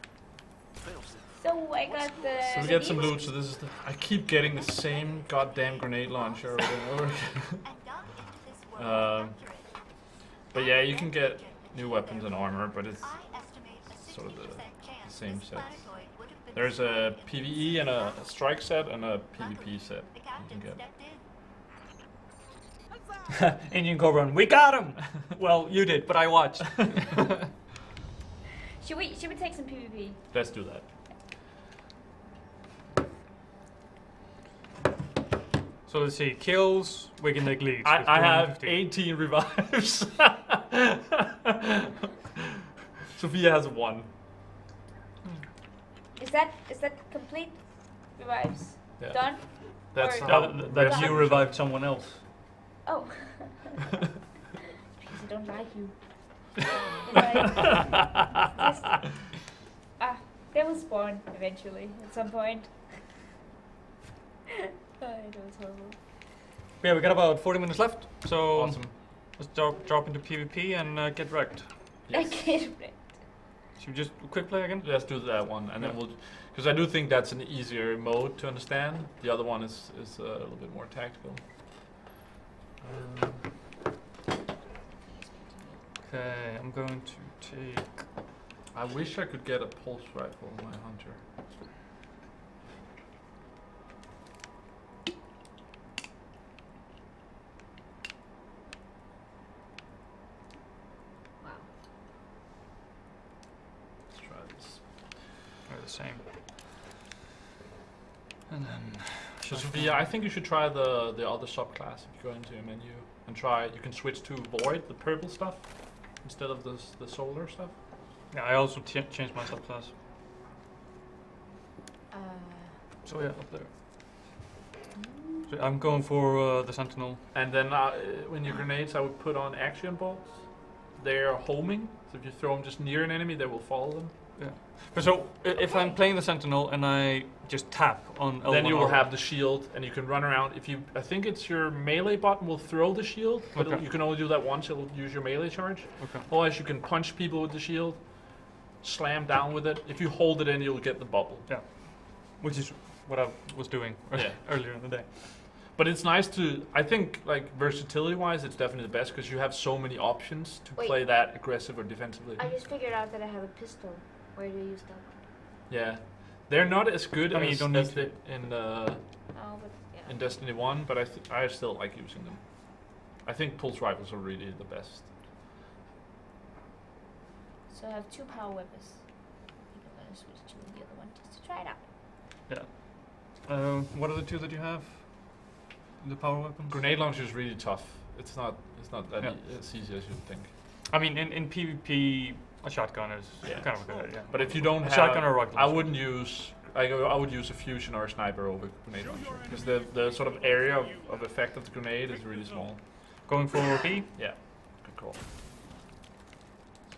Filthy. So I got the... So we get some loot, so this is the... I keep getting the same goddamn grenade launcher over and over again. But yeah, you can get new weapons and armor, but it's sort of the same set. There's a PvE and a strike set and a PvP set you can get. Indian Cobra, we got him! Well, you did, but I watched. Should we take some PvP? Let's do that. So let's see, kills, we can take leads. I have 51-50. 18 revives. Sophia has 1. Is that complete revives? Yeah. Done? That's Or- how That you revived someone else. Oh. Because I don't like you. Just, they will spawn eventually at some point. Oh, it was horrible. Yeah, we got about 40 minutes left, so Awesome. let's drop into PvP and get wrecked. Yes. I can't wait. Should we just quick play again? Let's do that one, and then we'll, because I do think that's an easier mode to understand. The other one is a little bit more tactical. Okay, I'm going to take... I wish I could get a pulse rifle on my hunter. Wow. Let's try this. They're the same. And then... So Sophia, I think you should try the other subclass if you go into your menu and try. You can switch to Void, the purple stuff, instead of the solar stuff. Yeah, I also changed my subclass. So yeah, up there. So I'm going for the sentinel. And then when your grenades, I would put on action bolts. They're homing, so if you throw them just near an enemy, they will follow them. Yeah. But so if I'm playing the sentinel and I just tap on L1 then you will armor, have the shield, and you can run around. If you, I think it's your melee button will throw the shield, but Okay. you can only do that once. It'll use your melee charge. Okay. Otherwise, you can punch people with the shield, slam down with it. If you hold it in, you'll get the bubble. Yeah. Which is what I was doing Yeah. earlier in the day. But it's nice to, I think, like versatility-wise, it's definitely the best because you have so many options to Wait. play that aggressive or defensively. I just figured out that I have a pistol. Where do you use that one? Yeah, they're not as good I mean, you as, don't need as to. in Oh, but yeah. in Destiny 1, but I still like using them. I think pulse rifles are really the best. So I have 2 power weapons. I think I'm gonna switch to the other one just to try it out. Yeah. What are the 2 that you have? The power weapons? Grenade launcher is really tough. It's not that Yeah. as easy as you'd think. I mean, in PvP, a shotgun is Yeah. kind of a good idea. But if you don't A have, shotgun or a rocket I launcher. wouldn't use. I would use a fusion or a sniper over grenade launcher because the sort of area of effect of the grenade is really small. Going for B? Yeah, good call.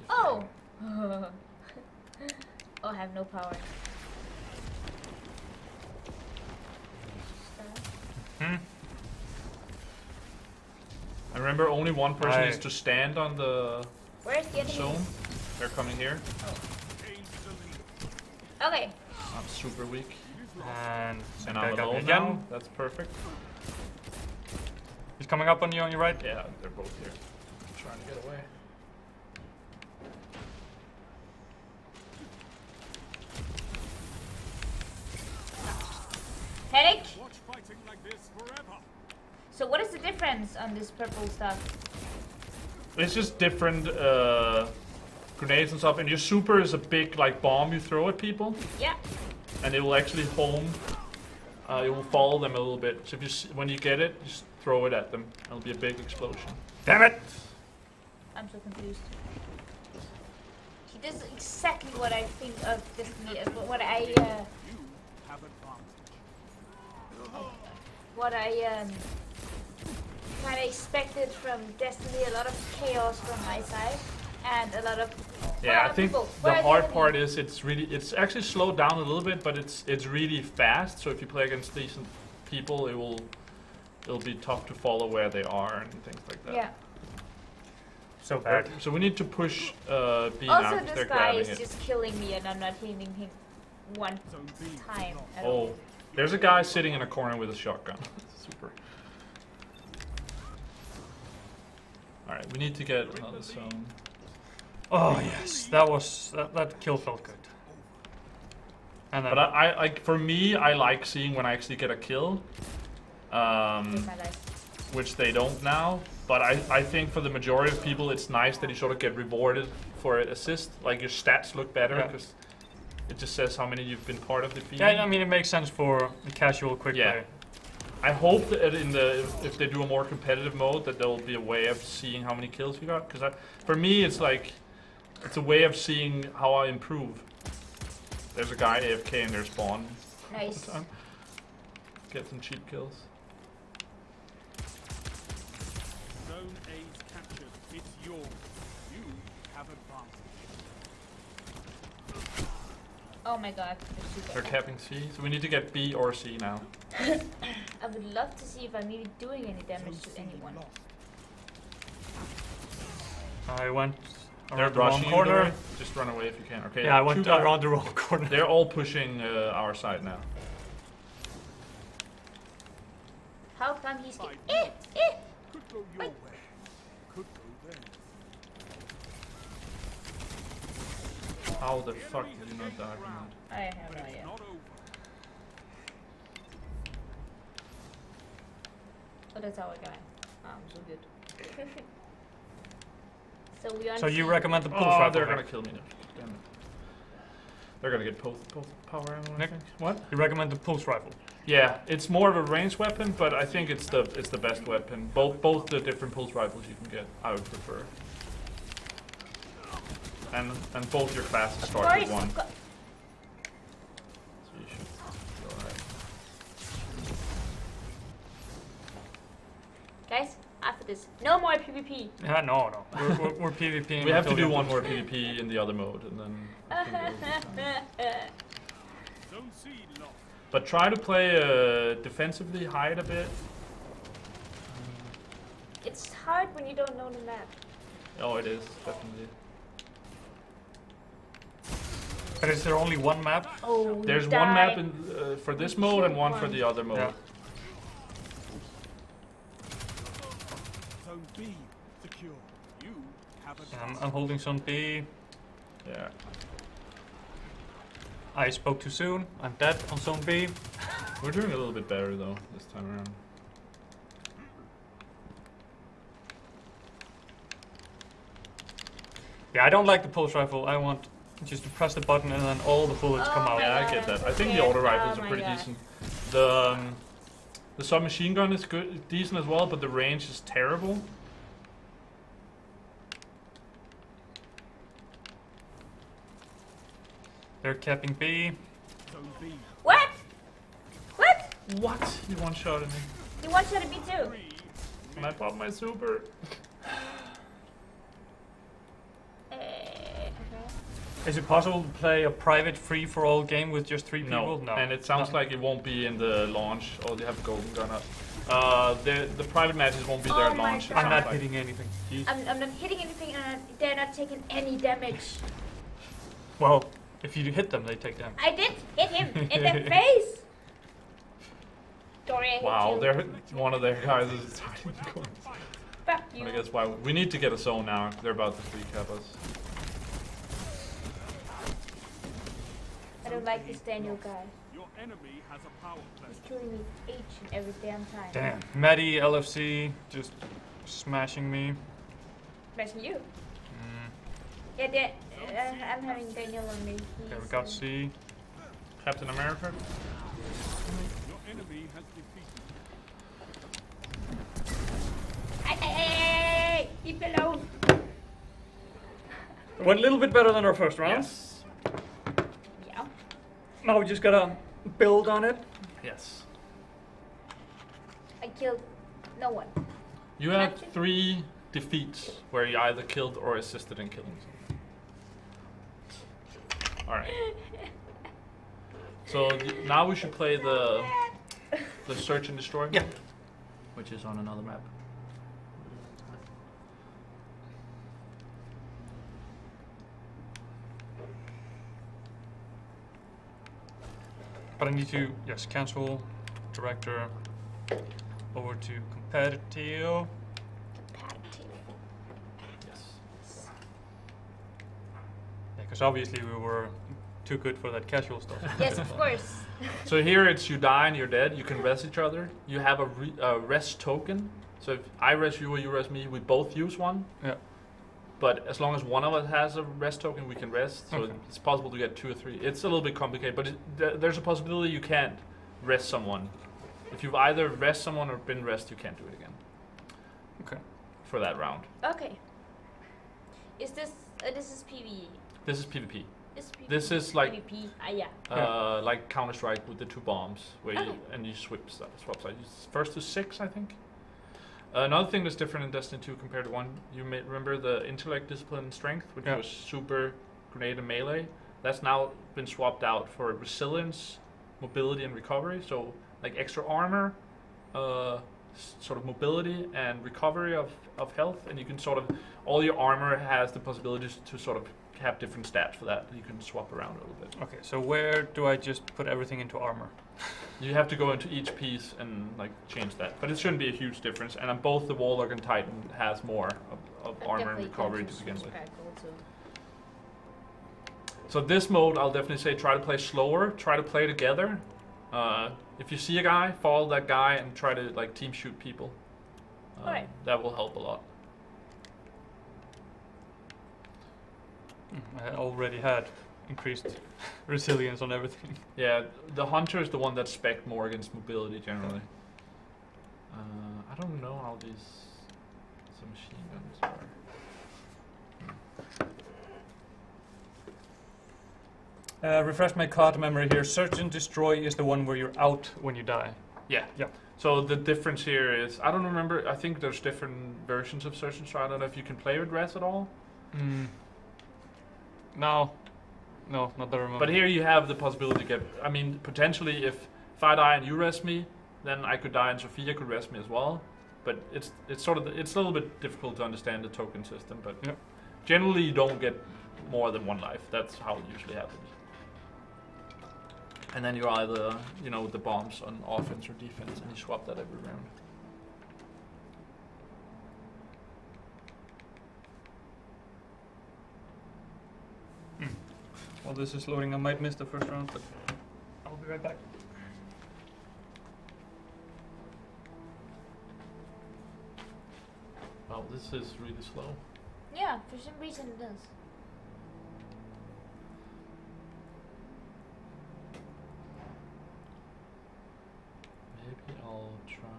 Oh! Oh, I have no power. Hmm. I remember only one person Aye. is to stand on the Where's the enemy? zone. They're coming here. Okay. I'm super weak. And And I I'm got me alone again. now. That's perfect. He's coming up on you on your right. Yeah, they're both here. Trying to get away. Headache? Watch fighting like this forever. So what is the difference on this purple stuff? It's just different grenades and stuff. And your super is a big like bomb you throw at people, Yeah. and it will actually home. It will follow them a little bit. So if you when you get it, just throw it at them. It'll be a big explosion. Damn it! I'm so confused. He does exactly what I think of Destiny as what I You have advantage. kind of expected from Destiny. A lot of chaos from my side and a lot of Yeah, I think people. the Where are hard enemies? part is it's actually slowed down a little bit, but it's really fast. So if you play against decent people, it'll be tough to follow where they are and things like that. Yeah. So bad. So we need to push B now Also, because they're this guy grabbing is it. just killing me, and I'm not hitting him one Zone B. time at all. Oh, there's a guy sitting in a corner with a shotgun. Super. All right, we need to get another zone. Oh yes, that kill felt good. And then But I for me, I like seeing when I actually get a kill, In my life. which they don't now. But I think for the majority of people, it's nice that you sort of get rewarded for an assist. Like your stats look better Yeah. because it just says how many you've been part of defeating. yeah, I mean it makes sense for the casual quick Yeah. play. I hope that if they do a more competitive mode, that there will be a way of seeing how many kills you got. Because for me, it's like it's a way of seeing how I improve. There's a guy AFK in their spawn. Nice. Time. Get some cheap kills. Zone A's captured. It's yours. You have advantage. Oh my god. they're super They're fast. capping C, so we need to get B or C now. I would love to see if I'm really doing any damage to anyone. I went They're around the wrong rushing you, corner. though. Just run away if you can. Okay. Yeah, I went two guys- around the wrong corner. They're all pushing our side now. How come he's Fight. Could go your Wait. way. Could go theirs. How the fuck did you not die from that? I have But no it's idea. not over. Oh, that's our guy. I'm so good. So we on So you C. recommend the pulse Oh, rifle? they're right? gonna kill me now. Damn it. They're gonna get both power ammo, I Nick? think. What? You recommend the pulse rifle? Yeah, it's more of a ranged weapon, but I think it's the best weapon. Both the different pulse rifles you can get, I would prefer. And both your classes Of start with course, one. of course. So you should go ahead. this. No more PvP. Yeah, no. We're PvP. We have to do one more PvP in the other mode, and then. I think it'll be fine. Zone C locked. But try to play defensively, hide a bit. It's hard when you don't know the map. Oh, it is definitely. But is there only one map? Oh, There's you one die. map for this mode and one for the other mode. Yeah. Zone B secure. You have advanced. I'm holding Zone B. Yeah. I spoke too soon. I'm dead on Zone B. We're doing a little bit better though this time around. Yeah, I don't like the pulse rifle. I want just to press the button and then all the bullets come Oh out. my Yeah, God, I get that. I'm I think the scared. auto rifles Oh are my pretty God. decent. The submachine gun is good, decent as well, but the range is terrible. They're capping B. Zone B. What? What? What? You one-shotted me. You one shot at me too. And I popped my super. Okay. Is it possible to play a private free-for-all game with just 3 people? No. And it sounds like it won't be in the launch. Oh, they have golden gun up. The private matches won't be there Oh at my launch. it God. I'm sounds not like. hitting anything. I'm not hitting anything and they're not taking any damage. Well, if you hit them, they take damage. I did hit him in the face. Dory, I hit Wow, you. they're one of their guys is hiding in the corner. Fuck you. I guess why we need to get a zone now. They're about to free cap us. I don't like this Daniel guy. Your enemy has a power play. He's killing me each and every damn time. Damn. Maddie, LFC, just smashing me. Smashing you. Mm. Yeah, I'm having Daniel on me. Okay, we got C. Captain America. Your enemy has defeated. Hey, leave me alone. Went a little bit better than our first round. Yes. Yeah. Now we just gotta build on it. Yes. I killed no one. You had Captain? 3 defeats where you either killed or assisted in killing someone. Alright. So now we should play the search and destroy. Yeah. Which is on another map. But I need to, yes, cancel director over to competitive. Yes. Yeah, because obviously we were too good for that casual stuff. Yes, of course. So here it's you die and you're dead. You can rest each other. You have a rest token. So if I rest you or you rest me, we both use one. Yeah. But as long as one of us has a rest token, we can rest. So Okay. it's possible to get 2 or 3. It's a little bit complicated, but there's a possibility you can't rest someone. If you've either rest someone or been rest, you can't do it again. Okay. For that round. Okay. Is this is PvE? This is PvP. This is like PvP. Yeah. like Counter-Strike with the 2 bombs, where you Okay. and you swap sides. It's first to 6, I think. Another thing that's different in Destiny 2 compared to 1, you may remember the intellect, discipline, and strength, which Yeah. was super, grenade, and melee. That's now been swapped out for resilience, mobility, and recovery. So like extra armor, sort of mobility and recovery of health, and you can sort of all your armor has the possibilities to sort of have different stats for that you can swap around a little bit. Okay, so where do I just put everything into armor? You have to go into each piece and like change that, but it shouldn't be a huge difference. And on both the Warlock and Titan has more of armor and recovery to begin with. So this mode, I'll definitely say try to play slower, try to play together. If you see a guy, follow that guy and try to like team shoot people. Alright. That will help a lot. I already had increased resilience on everything. Yeah, the Hunter is the one that's spec'd more against mobility generally. I don't know how these machine guns are. Refresh my card memory here. Search and destroy is the one where you're out when you die. Yeah. Yeah. So the difference here is, I don't remember, I think there's different versions of Search and Destroy. I don't know if you can play with res at all. No, not that I remember. But here you have the possibility to get, I mean, potentially if I die and you res me, then I could die and Sophia could res me as well. But it's sort of, it's a little bit difficult to understand the token system, but generally you don't get more than one life. That's how it usually happens. And then you're either, you know, the bombs on offense or defense, and you swap that every round. While this is loading, I might miss the first round, but I'll be right back. Wow, this is really slow. Yeah, for some reason it does. Maybe I'll try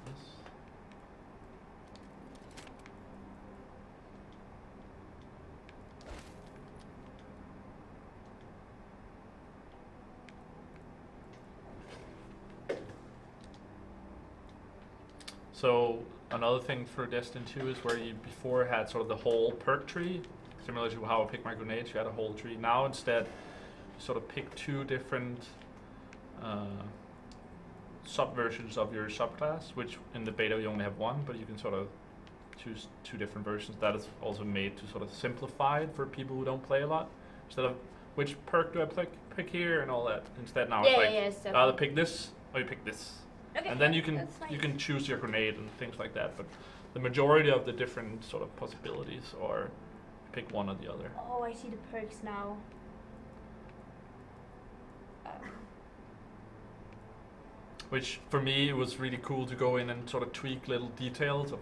this. So another thing for Destiny 2 is where you before had sort of the whole perk tree, similar to how I pick my grenades, you had a whole tree. Now instead, you sort of pick two different subversions of your subclass, which in the beta you only have one, but you can sort of choose two different versions. That is also made to sort of simplify it for people who don't play a lot. Instead of which perk do I pick here and all that. Instead now it's like either pick this or you pick this. Okay, And then you can choose your grenade and things like that, but the majority of the different sort of possibilities are pick one or the other. Oh, I see the perks now. Which for me it was really cool to go in and sort of tweak little details of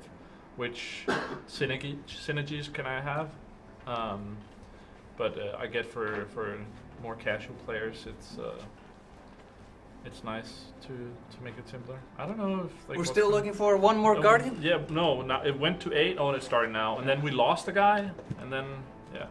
which synergies can I have. But I get for more casual players, it's nice to make it simpler. I don't know if like we're still looking for one more Guardian. Yeah, no, it went to 8. Oh, it's starting now, and then we lost a guy, and then yeah.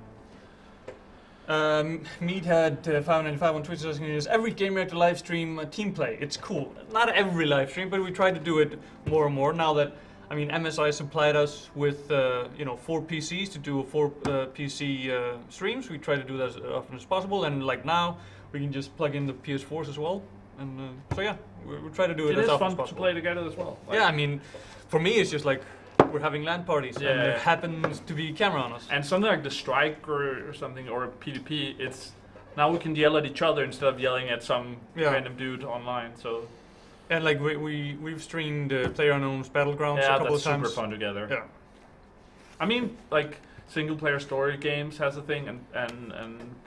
Mead had 595 on Twitch asking us every Gamereactor live stream team play. It's cool. Not every live stream, but we try to do it more and more now that MSI supplied us with 4 PCs to do 4 PC streams. We try to do that as often as possible, and like now we can just plug in the PS4s as well. And so yeah, we try to do it as often as possible. It is fun to play together as well. Like, yeah, for me it's just like we're having LAN parties, and there happens to be a camera on us. And something like the strike or something, or PvP, it's now we can yell at each other instead of yelling at some random dude online. So and like we've streamed PlayerUnknown's Battlegrounds a couple of times. Yeah, that's super fun together. Yeah, I mean like single player story games has a thing, and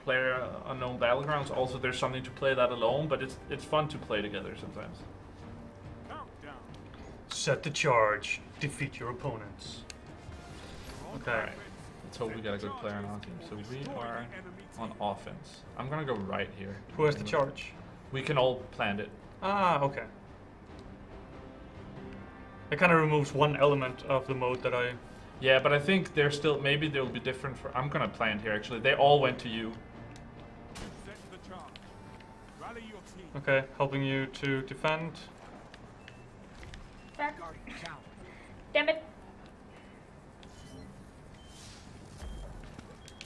PlayerUnknown Battlegrounds also. There's something to play that alone, but it's fun to play together sometimes. Set the charge. Defeat your opponents. Okay. Let's hope we got a good player on our team. So we are on offense. I'm gonna go right here. Who has the charge? We can all plant it. Ah, okay. It kind of removes one element of the mode that I... Yeah, but I think they're still... Maybe they'll be different for... I'm gonna plant here, actually. They all went to you. Okay, helping you to defend. Damn it.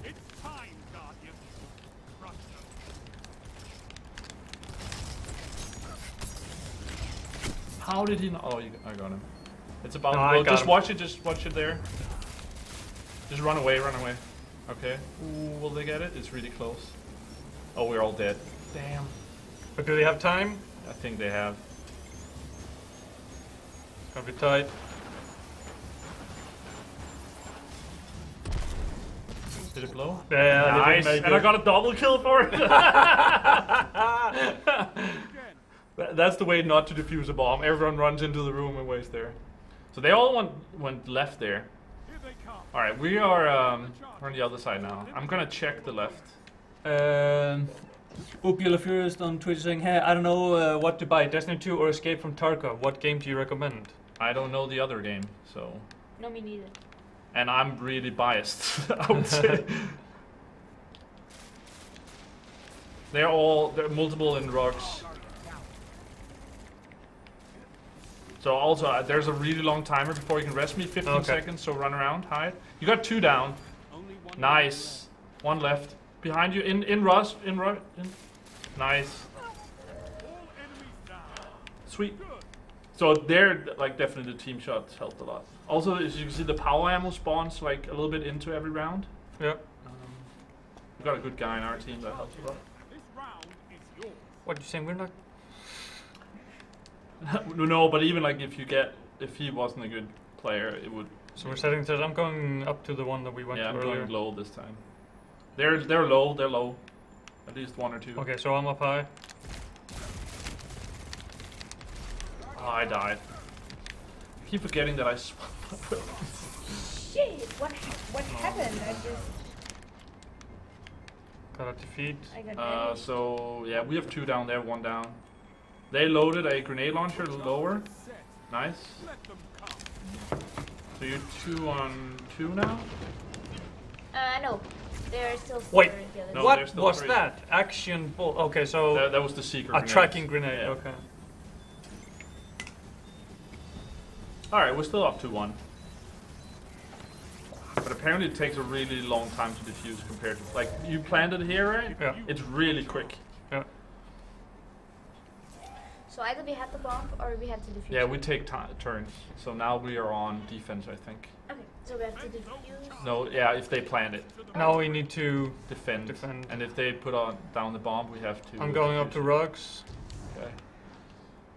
It's time, Guardian. How did he not? Oh, I got him. It's about. No, just watch it. Just watch it there. Just run away. Run away. Okay. Ooh, will they get it? It's really close. Oh, we're all dead. Damn. But do they have time? I think they have. It's gonna be tight. Did it blow? Yeah, nice. And I got a double kill for it. That's the way not to defuse a bomb. Everyone runs into the room and waits there. So they all went left there. All right, we are we're on the other side now. I'm gonna check the left. Opula Furious on Twitter saying, hey, I don't know what to buy, Destiny 2 or Escape from Tarkov. What game do you recommend? I don't know the other game, so. No, me neither. And I'm really biased, I would say. They're multiple in rocks. So also, there's a really long timer before you can rest me. 15 seconds, so run around, hide. You got 2 down. Nice. 1 left. Behind you, in rush, in. Nice. Sweet. So they're, like, definitely the team shots helped a lot. Also, as you can see, the power ammo spawns, like, a little bit into every round. Yeah. We've got a good guy in our team that helps a lot. What you saying? We're not. No, but even like if he wasn't a good player, it would. So we're setting this. I'm going up to the one that we went to I'm earlier. going low this time. They're low. They're low. At least 1 or 2. Okay, so I'm up high. Oh, I died. I keep forgetting that I. Shit! What happened? I just got a defeat. I got so yeah, we have 2 down there, 1 down. They loaded a grenade launcher lower. Nice. So you're 2 on 2 now? no. They're still Wait, No, what was 3. that? Action ball. Okay, so That was the secret. a tracking grenade. Yeah. Okay. All right, we're still up to 1. But apparently it takes a really long time to defuse compared to like you planted here, right? Yeah. It's really quick. Yeah. So either we have the bomb or we have to defuse. Yeah, we take turns. So now we are on defense, I think. Okay, so we have to defuse. No, yeah, if they plant it, Now we need to defend. And if they put down the bomb, we have to. I'm going up defuse to it. rugs. Okay.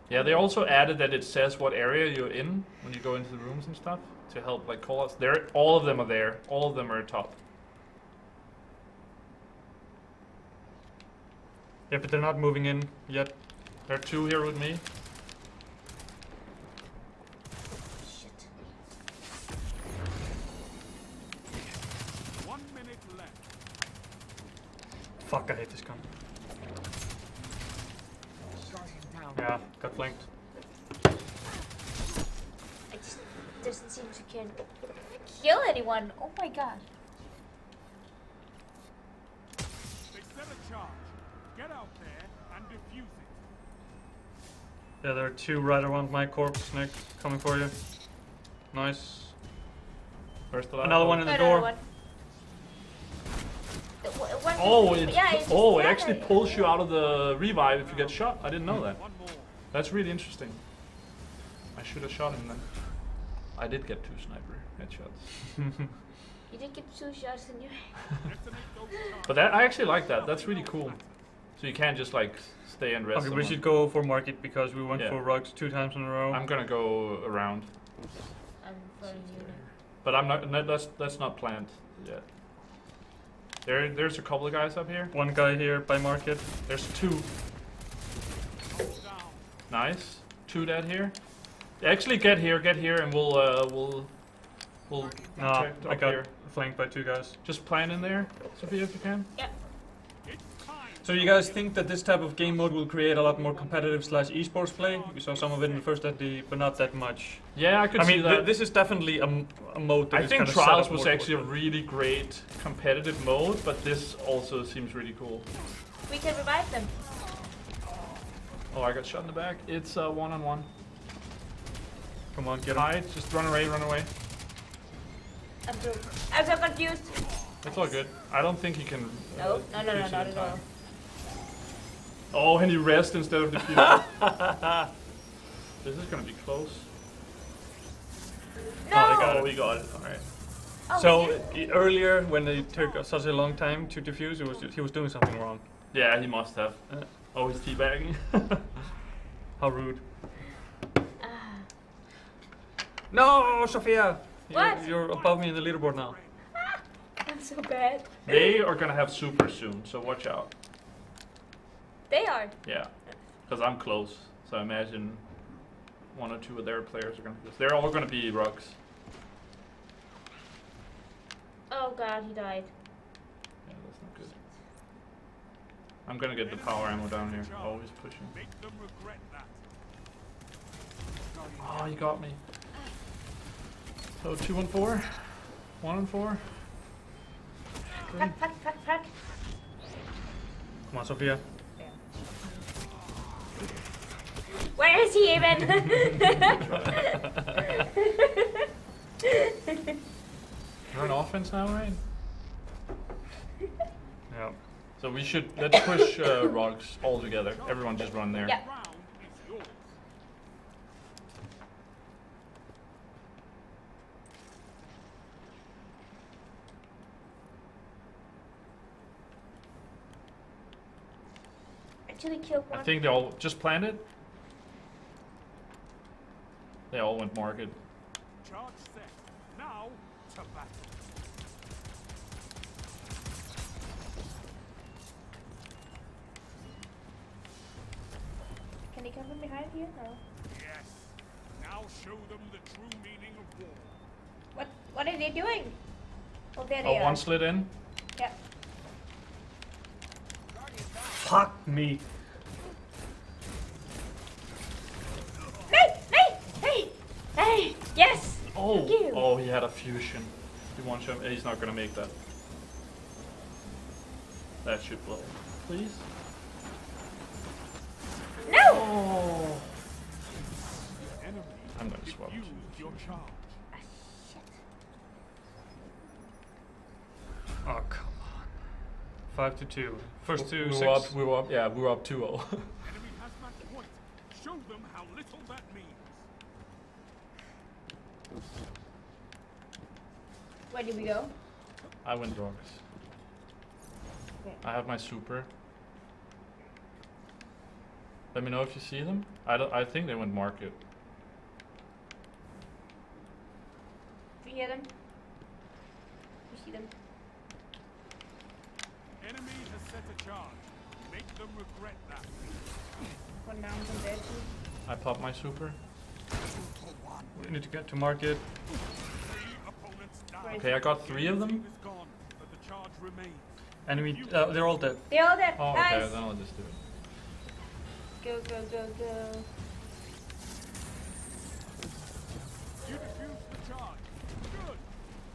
Yeah, they also added that it says what area you're in when you go into the rooms and stuff to help like call us. There, all of them are there. All of them are top. Yeah, but they're not moving in yet. There are 2 here with me. Shit. 1 minute left. Fuck, I hate this gun. Yeah, got flanked. It just doesn't seem to can kill anyone. Oh my god. They set a charge. Get out there and defuse it. Yeah, there are 2 right around my corpse, Nick. Coming for you. Nice. Where's the last Another one in the door. It actually pulls you out of the revive if you get shot. I didn't know that. That's really interesting. I should have shot him then. I did get 2 sniper headshots. You did get 2 shots in your But that I actually like that. That's really cool. So you can't just like stay and rest. Okay, someone. we should go for market because we went Yeah. for rugs 2 times in a row. I'm gonna go around. I'm following you. But I'm not. That's not planned yet. There's a couple of guys up here. 1 guy here by market. There's 2. Nice. 2 dead here. Actually, get here, and we'll check I up got here. flanked by 2 guys. Just plan in there, Sophia, if you can. Yeah. So you guys think that this type of game mode will create a lot more competitive / esports play? We saw some of it in the first FD, but not that much. Yeah, I could see that. This is definitely a mode that I is think kind of set Trials up was more actually a towards really great competitive mode, but this also seems really cool. We can revive them. Oh, I got shot in the back. It's 1-on-1. it. Come on, get him. Hide, just run away, run away. I'm so confused. It's all good. I don't think he can. No, defuse not it in at all. time. Oh, and he rests instead of defusing. This is gonna be close. No! Oh, we got it. All right. Oh, So we did? earlier, when it took such a long time to defuse, he was doing something wrong. Yeah, he must have. Oh, he's teabagging. How rude. Ah. No, Sophia! What? You're above me in the leaderboard now. I'm so bad. They are gonna have super soon, so watch out. They are. Yeah, because I'm close. So I imagine 1 or 2 of their players are gonna. They're all gonna be rugs. Oh god, he died. Yeah, that's not good. I'm gonna get the power ammo down here. Oh, he's pushing. Make them regret that. Oh, you got me. So 2 and 4, 1 and 4. Fuck. Come on, Sophia. Where is he even? We're on offense now, right? Yeah. So let's push rocks all together. Everyone just run there. Yeah. Round is yours. Actually killed one. I think they all just planted. They all went market. Charge set. Now to battle. Can he come from behind here? No. Yes. Now show them the true meaning of war. What are they doing? Oh, there Oh, they are. one slid in. Yeah. Fuck me. Hey! Yes! Oh, Thank you. oh, he had a fusion. He wants him. He's not gonna make that. That should blow. Please. No! Oh. Enemy. I'm gonna swap. Use your charge. Ah, shit. Oh, come on. 5 to 2. First two, we 6. were up. We were up. Yeah, we were up 2-0. Enemy has match point. Show them how little that means. Where did we go? I went dogs. Okay. I have my super. Let me know if you see them. I think they went market. Do you hear them? You see them? Enemy has set a charge. Make them regret that. One down, one there too. I popped my super. We need to get to market. Three opponents down. Okay, I got 3 of them. Team is gone, but the charge remains. Enemy, they're all dead. They're all dead. Oh, okay, Nice. then I'll just do it. Go, go, go, go. You defuse the charge. Good.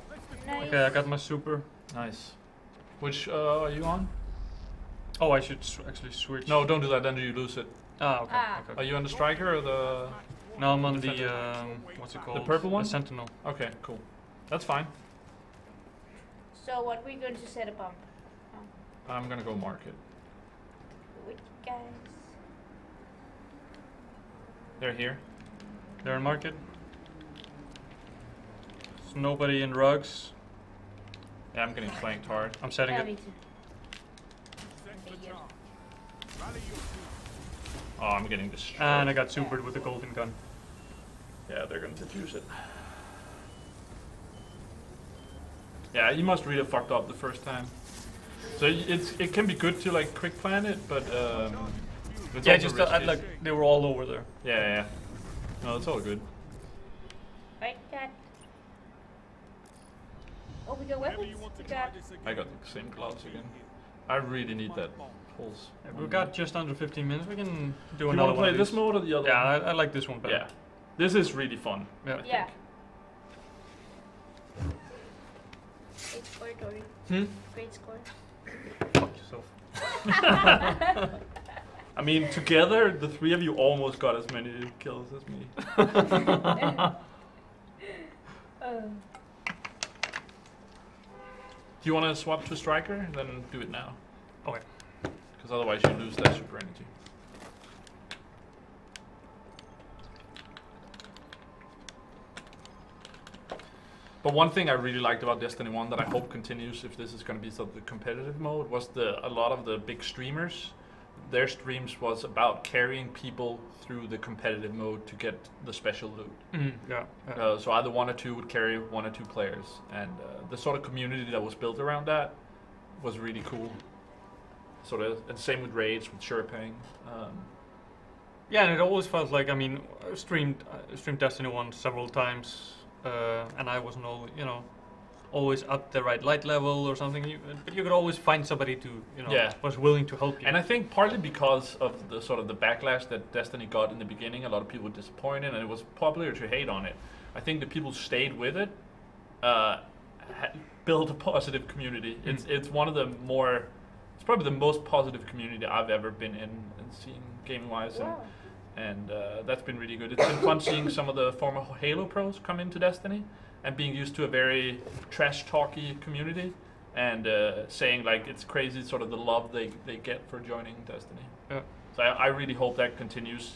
Let's deploy. Nice. Okay, I got my super. Nice. Which are you on? Oh, I should actually switch. No, don't do that. Then you lose it. Ah, okay. Ah. okay. Are you on the striker or the? No, I'm on the, what's it called? The purple one? The sentinel. Okay, cool. That's fine. So what we're going to set a bomb? I'm gonna go market. Which guys? They're here. They're in market. There's nobody in rugs. Yeah, I'm getting flanked hard. I'm setting Yeah, it. me too. Set the Okay, yeah. charge. Rally your team. Oh, I'm getting destroyed. And I got supered with the golden gun. Yeah, they're gonna defuse it. Yeah, you must really have fucked up the first time. So it can be good to like quick plan it, but it's Yeah, also just risky. like they were all over there. Yeah. No, it's all good. Right, got. Oh, we got Whenever weapons. you want to We try got. this again, I got the same gloves again. I really need that pulse. Yeah, we've got just under 15 minutes. We can do You another want to one. play of this these. mode or the other Yeah, one? I like this one better. Yeah. This is really fun. Yeah. I think. Yeah. Great score, Dory. Great score. Fuck yourself. I mean, together, the 3 of you almost got as many kills as me. Do you want to swap to striker? Then do it now. Okay. Because otherwise you lose that super energy. But one thing I really liked about Destiny 1 that I hope continues if this is going to be sort of the competitive mode was a lot of the big streamers, their streams was about carrying people through the competitive mode to get the special loot. Yeah. So either 1 or 2 would carry 1 or 2 players, and the sort of community that was built around that was really cool. Sort of, and same with raids, with Sherpang. Yeah, and it always felt like, I mean, I streamed Destiny 1 several times, and I wasn't always at the right light level or something. But you could always find somebody to, was willing to help you. And I think partly because of the sort of the backlash that Destiny got in the beginning, a lot of people were disappointed, and it was popular to hate on it. I think the people stayed with it, built a positive community. It's one of the more it's probably the most positive community I've ever been in and seen gaming-wise, Wow. and that's been really good. It's been fun seeing some of the former Halo pros come into Destiny and being used to a very trash-talky community and saying like it's crazy sort of the love they get for joining Destiny. Yeah. So I really hope that continues,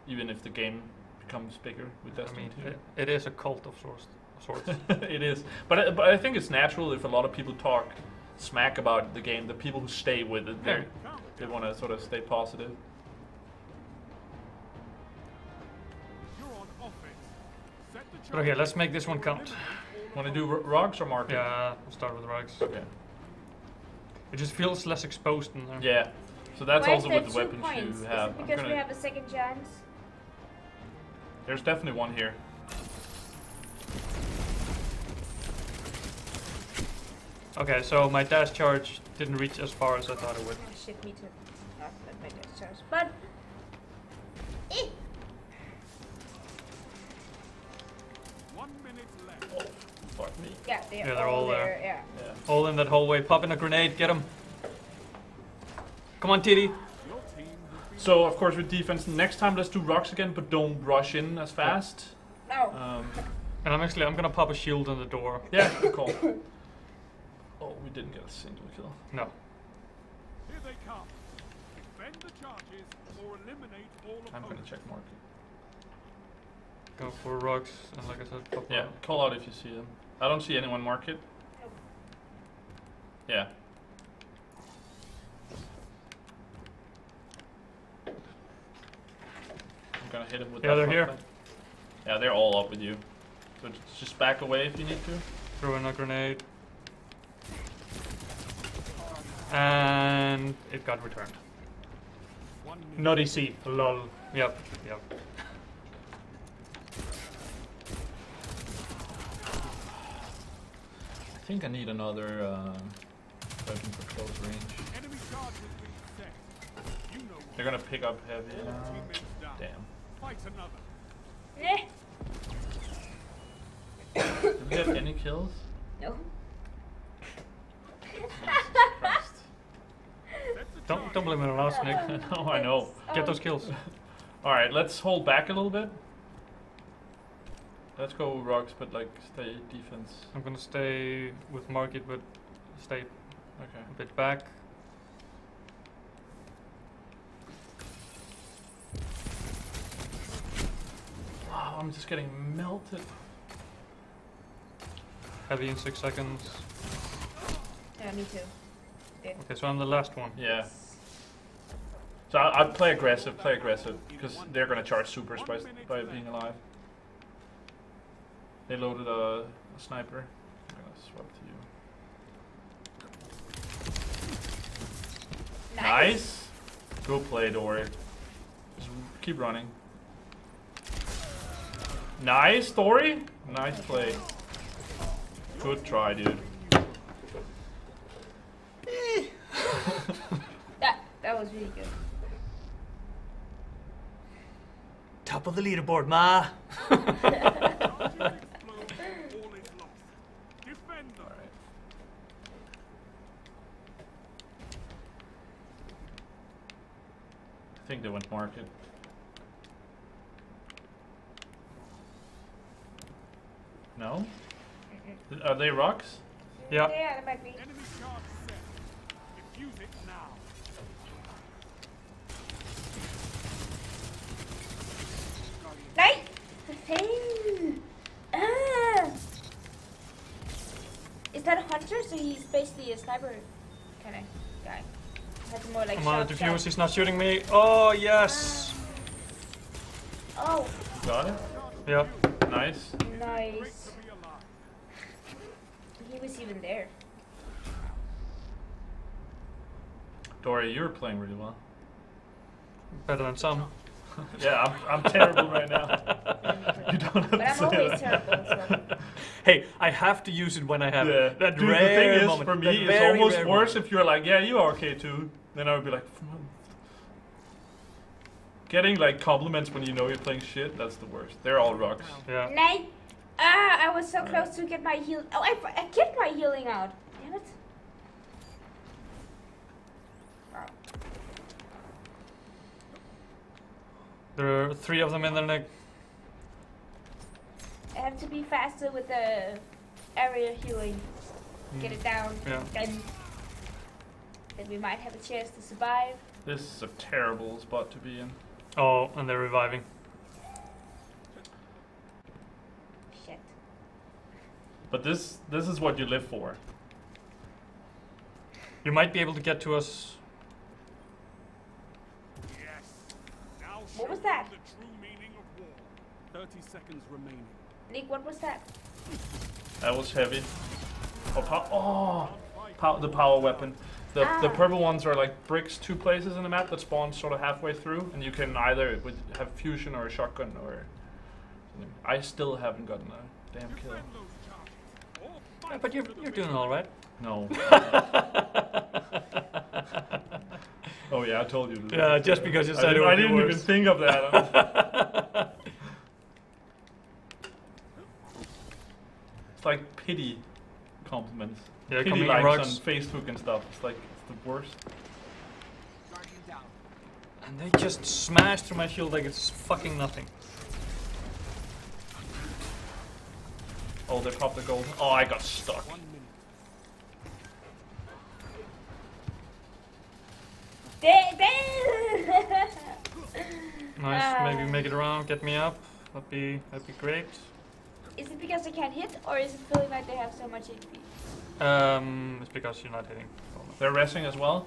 even if the game becomes bigger with I Destiny mean, 2. it is a cult of sorts. It is, but I think it's natural if a lot of people talk smack about the game, the people who stay with it, they want to sort of stay positive. You're on offense. Set the But okay, let's make this one count. Want to do rugs or market? Yeah, we'll start with rugs. Okay. It just feels less exposed in there. Yeah. So that's Why also is there with the 2 weapons points? you have. Is it because we have a second chance? There's definitely one here. Okay, so my dash charge didn't reach as far as I thought it would. Oh shit, me too. Not that my dash charge, but... Eh. 1 minute left. Oh, fuck me. Yeah, they're all there. Yeah. Yeah. All in that hallway. Pop in a grenade. Get him. Come on, Titty. Your team will be So of course with defense, next time let's do rocks again, but don't rush in as fast. No. And I'm gonna pop a shield on the door. Yeah, good call. Oh, we didn't get a single kill. No. Here they come. Defend the charges or eliminate all I'm gonna opponents. check market. Go for rugs. And like I said, pop Yeah, around. call out if you see them. I don't see anyone market. Yeah. I'm gonna hit him with Yeah, that they're front here. line. Yeah, they're all up with you. So just back away if you need to. Throw in a grenade. And it got returned. 1 minute. Not EC. Lol. Yep. I think I need another weapon for close range. Enemy charges being set. You know what. They're gonna pick up heavy now. Teammates down. Damn. Fight another. Eh. Did we have any kills? No. Jesus Christ. Set the Don't blame it on us, Nick. Oh, I know. Get those kills. Alright, let's hold back a little bit. Let's go rocks, but like stay defense. I'm gonna stay with market, but stay Okay. a bit back. Wow, I'm just getting melted. Heavy in 6 seconds. Yeah, me too. Okay, so I'm the last one. Yeah. So I'd play aggressive, because they're gonna charge supers by being alive. They loaded a sniper. I'm gonna swap to you. Nice. Go play, Dory. Just keep running. Nice, Dory. Nice play. Good try, dude. That was really good. Top of the leaderboard, ma. Charges explode. All is lost. Defend them. Alright. I think they went market. No? Are they rocks? Yeah. Yeah, that might be. Enemy charge set. Defuse it now. Nice! Hey! Ah! Is that a hunter? So he's basically a sniper kind of guy. Has more like Come on, sharp defuse. shot. He's not shooting me. Oh, yes. Oh, Got it? Yep. Nice. nice. To be alive. He was even there. Dory, you're playing really well. Better than some. Yeah, I'm terrible right now. You don't have But to I'm say always that. terrible, so. Hey, I have to use it when I have Yeah. that Dude, rare the thing is, moment. for that me, it's very almost rare worse moment. if you're like, yeah, you are okay too. Then I would be like, getting like compliments when you know you're playing shit, that's the worst. They're all rocks. Yeah. Nice. Ah, I was so close to get my heal. Oh, I get my healing out. Damn it. There are 3 of them in there, Nick. I have to be faster with the area healing. Get it down. Yeah. Then we might have a chance to survive. This is a terrible spot to be in. Oh, and they're reviving. Shit. But this is what you live for. You might be able to get to us. Yes. Now What was show that? the true meaning of war. 30 seconds remaining. Nick, what was that? That was heavy. The power weapon. The purple ones are like bricks, 2 places in the map that spawn sort of halfway through, and you can either have fusion or a shotgun or something. I still haven't gotten a damn kill. Defend those charges. Or Yeah, fight but you're to the doing bitter. all right. No. Oh yeah, I told you. Yeah, just because you said it I would be didn't even worse. think of that. It's like pity compliments. Yeah, Pity coming likes rocks. on Facebook and stuff. It's like it's the worst. Guardian down. And they just smash through my shield like it's fucking nothing. Oh, they popped the gold. Oh, I got stuck. 1 minute. Nice, maybe make it around, get me up. That'd be great. Is it because I can't hit, or is it feeling like they have so much HP? It's because you're not hitting. They're resting as well.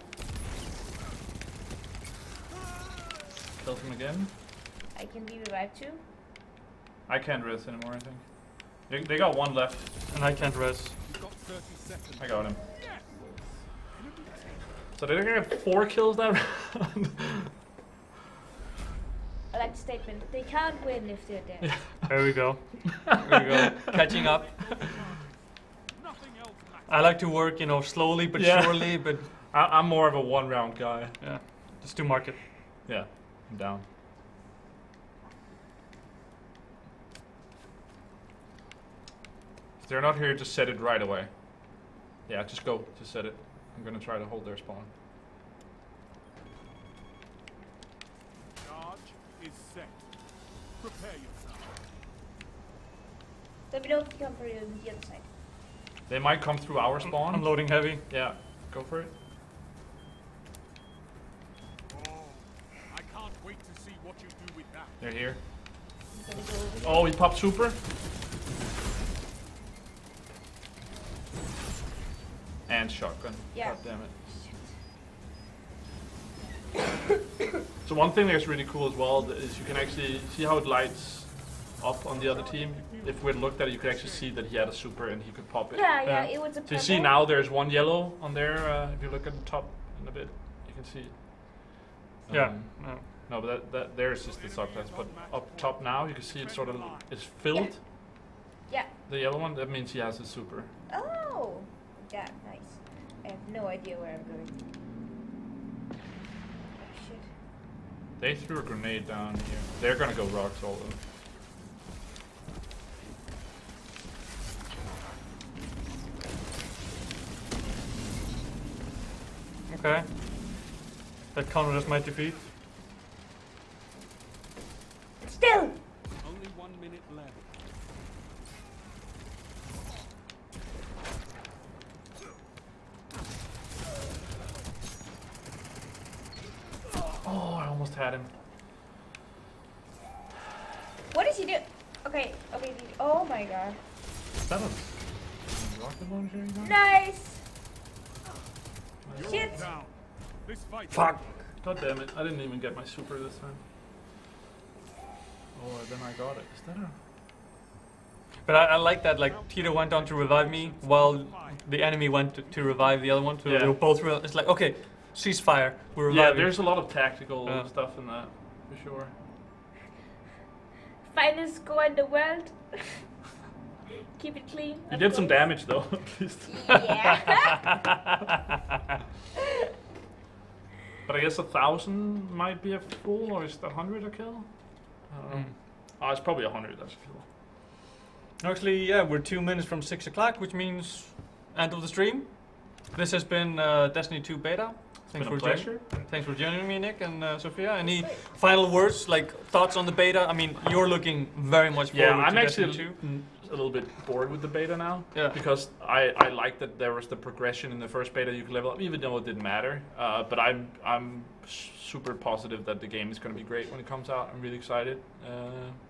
Killed him again. I can be revived too. I can't rest anymore, I think. They got 1 left. And I can't rest. You've got 30 seconds. I got him. So did I get 4 kills that round? I like the statement. They can't win if they're dead. There we go. There we go. Catching up. Nothing else matters. I like to work, you know, slowly but Yeah. surely, but I'm more of a 1-round guy. yeah, just to market. Yeah, I'm down. If they're not here, just set it right away. Yeah, just go. Just set it. I'm gonna try to hold their spawn. Charge is set. Prepare yourself. Let me know if you come from the other side. They might come through our spawn. I'm loading heavy. Yeah, go for it. Oh, I can't wait to see what you do with that. They're here. I'm gonna go over there. Oh, he popped super. And shotgun. Yeah. God damn it. So one thing that's really cool as well is you can actually see how it lights up on the other team. If we looked at it, you could actually see that he had a super and he could pop it. Yeah, Yeah. it was a So you see purple. now there's 1 yellow on there. If you look at the top in a bit, you can see it. Yeah. Um, No, but that there's just the subclass. But up top now, you can see it sort of is filled. Yeah. The yellow one, that means he has a super. Oh, yeah, nice. I have no idea where I'm going. Oh, shit. They threw a grenade down here. They're gonna go rock solo. Okay. That counted as my defeat. Still! Only 1 minute left. Oh, I almost had him. What did he do? Okay, oh my god. Is that a rocket launcher you got? Nice! You're Shit. down. This fight. Fuck. God damn it, I didn't even get my super this time. Oh, then I got it. Is that a... But I like that, like, Tito went on to revive me while the enemy went to revive the other one. So Yeah. they were both it's like, okay, ceasefire, we're Yeah, reviving. there's a lot of tactical Yeah. stuff in that, for sure. Finest score in the world. Keep it clean. You of did some course. damage though, at least. Yeah. But I guess 1,000 might be a full, or is it 100 a kill? I don't know. Mm. Oh, it's probably 100, that's a kill. Actually, yeah, we're 2 minutes from 6 o'clock, which means end of the stream. This has been Destiny 2 beta. Thanks been for a pleasure. Thanks for joining me, Nick and Sophia. Any final words, like thoughts on the beta? I mean, you're looking very much forward Yeah, I'm to actually Destiny 2. a little bit bored with the beta now. Yeah. Because I like that there was the progression in the first beta you could level up, even though it didn't matter. But I'm super positive that the game is going to be great when it comes out. I'm really excited.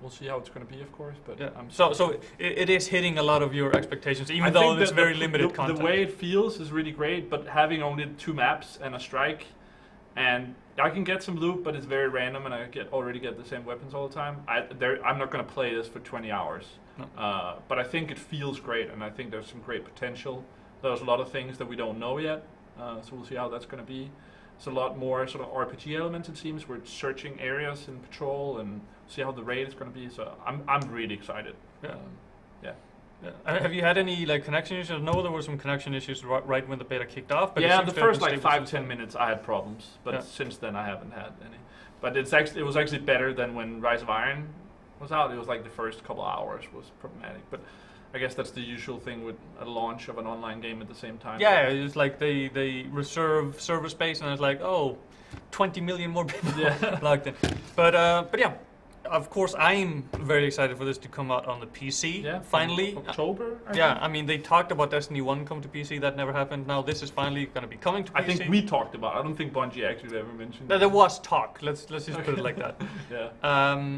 We'll see how it's going to be, of course. But Yeah. I'm So it is hitting a lot of your expectations, even though it's very limited content. The way it feels is really great, but having only 2 maps and a strike, and I can get some loot, but it's very random, and I already get the same weapons all the time. I'm not going to play this for 20 hours. No. But I think it feels great, and I think there's some great potential. There's a lot of things that we don't know yet, so we'll see how that's going to be. It's a lot more sort of RPG elements, it seems. We're searching areas in patrol and see how the raid is going to be. So I'm really excited. Yeah. Yeah. Have you had any like connection issues? I know there were some connection issues right when the beta kicked off. But Yeah, it the seems to have first been like stable 5-10 minutes I had problems, but Yeah. since then I haven't had any. But it was actually better than when Rise of Iron was out. It was like the first couple hours was problematic, but I guess that's the usual thing with a launch of an online game at the same time. Yeah, it's like they reserve server space, and it's like, oh, 20 million more people logged in. But yeah, of course I'm very excited for this to come out on the PC. Yeah, finally. October. Yeah, I mean they talked about Destiny 1 come to PC, that never happened. Now this is finally going to be coming to PC. I think we talked about it. I don't think Bungie actually ever mentioned There was talk. Let's just put it like that. Yeah.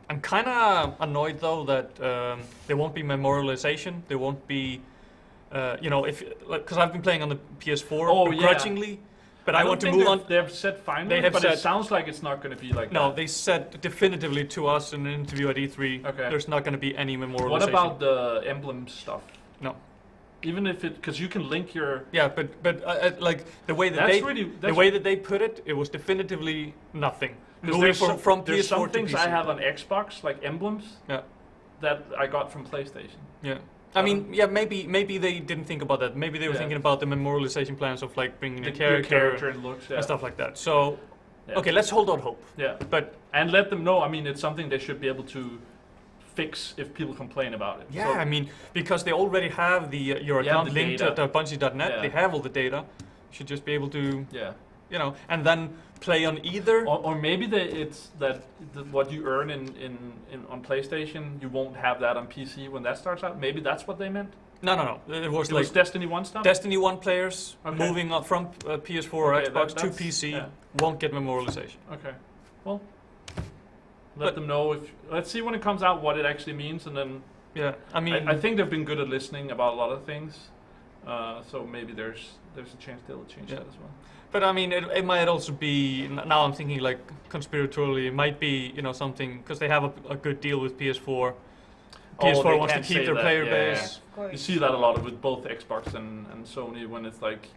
I'm kind of annoyed though that there won't be memorialization. There won't be, because I've been playing on the PS4 begrudgingly, but I want to move on. They've said finally, They have but said, it sounds like it's not going to be like no, that. they said definitively to us in an interview at E3, Okay. there's not going to be any memorialization. What about the emblem stuff? No. Even if because you can link your. Yeah, but like the way that the way that they put it, it was definitively nothing. Moving from there's PS4 some to things PC. I have on Xbox, like emblems, Yeah. that I got from PlayStation. Yeah. I mean, yeah, maybe they didn't think about that. Maybe they were Yeah. thinking about the memorialization plans of like bringing a Your character and looks, and stuff like that. So, Yeah. okay, let's hold out hope. Yeah. But And let them know. I mean, it's something they should be able to fix if people complain about it. yeah, I mean, because they already have your account the linked data. to Bungie.net, Yeah. they have all the data. You should just be able to, Yeah. and then play on either. Or maybe it's that what you earn in on PlayStation, you won't have that on PC when that starts out. Maybe that's what they meant. No. It was like Destiny 1 stuff. Destiny 1 players Okay. moving up from PS4 or Okay, Xbox to that's- PC yeah. won't get memorialization. Okay. Well, let them know if. Let's see when it comes out what it actually means, and then. Yeah, I mean, I think they've been good at listening about a lot of things, so maybe there's a chance they'll change that as well. but I mean, it might also be. Now I'm thinking like conspiratorially, it might be something because they have a good deal with PS4. PS4 they wants to can't keep say their that, player yeah. base. You see that a lot with both Xbox and Sony when it's like.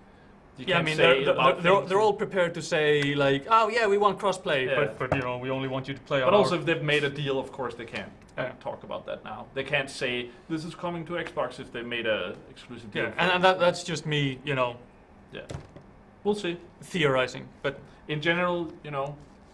You Yeah, I can't mean, say about they're things. all prepared to say like, oh yeah, we want crossplay, Yeah. but we only want you to play on But also, our. if they've made a deal, of course they can't Yeah. talk about that now. They can't say this is coming to Xbox if they made a exclusive deal. Yeah, and that's just me, Yeah, we'll see. theorizing. But In general,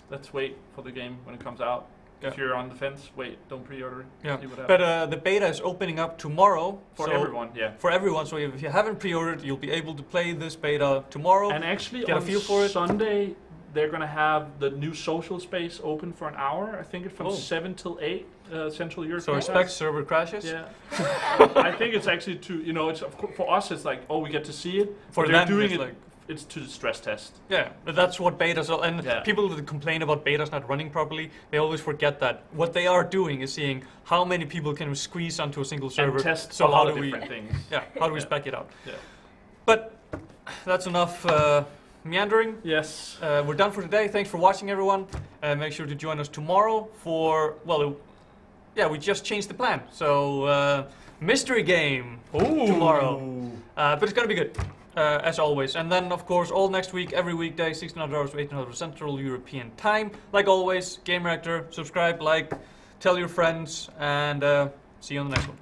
let's wait for the game when it comes out. Yeah. If you're on the fence, wait, don't pre-order it. yeah, See what happens. but the beta is opening up tomorrow For so everyone, yeah. For everyone, so if you haven't pre-ordered, you'll be able to play this beta tomorrow. And actually, get a on feel for it. Sunday, they're going to have the new social space open for an hour. I think it's from 7 till 8 Central Europe. So expect server crashes. Yeah. I think it's actually it's for us, it's like, oh, we get to see it. For But they're them, doing it's it, like- it's to the stress test. Yeah, but that's what betas are. And Yeah. people that complain about betas not running properly, they always forget that what they are doing is seeing how many people can we squeeze onto a single server. And test so a lot how of do we? different things. Yeah, how do we spec it out? Yeah. But that's enough meandering. Yes. We're done for today. Thanks for watching, everyone. Make sure to join us tomorrow for we just changed the plan. So mystery game tomorrow, but it's gonna be good. As always. And then, of course, all next week, every weekday, 1600 hours to 1800 Central European Time. Like always, Gamereactor, subscribe, like, tell your friends, and see you on the next one.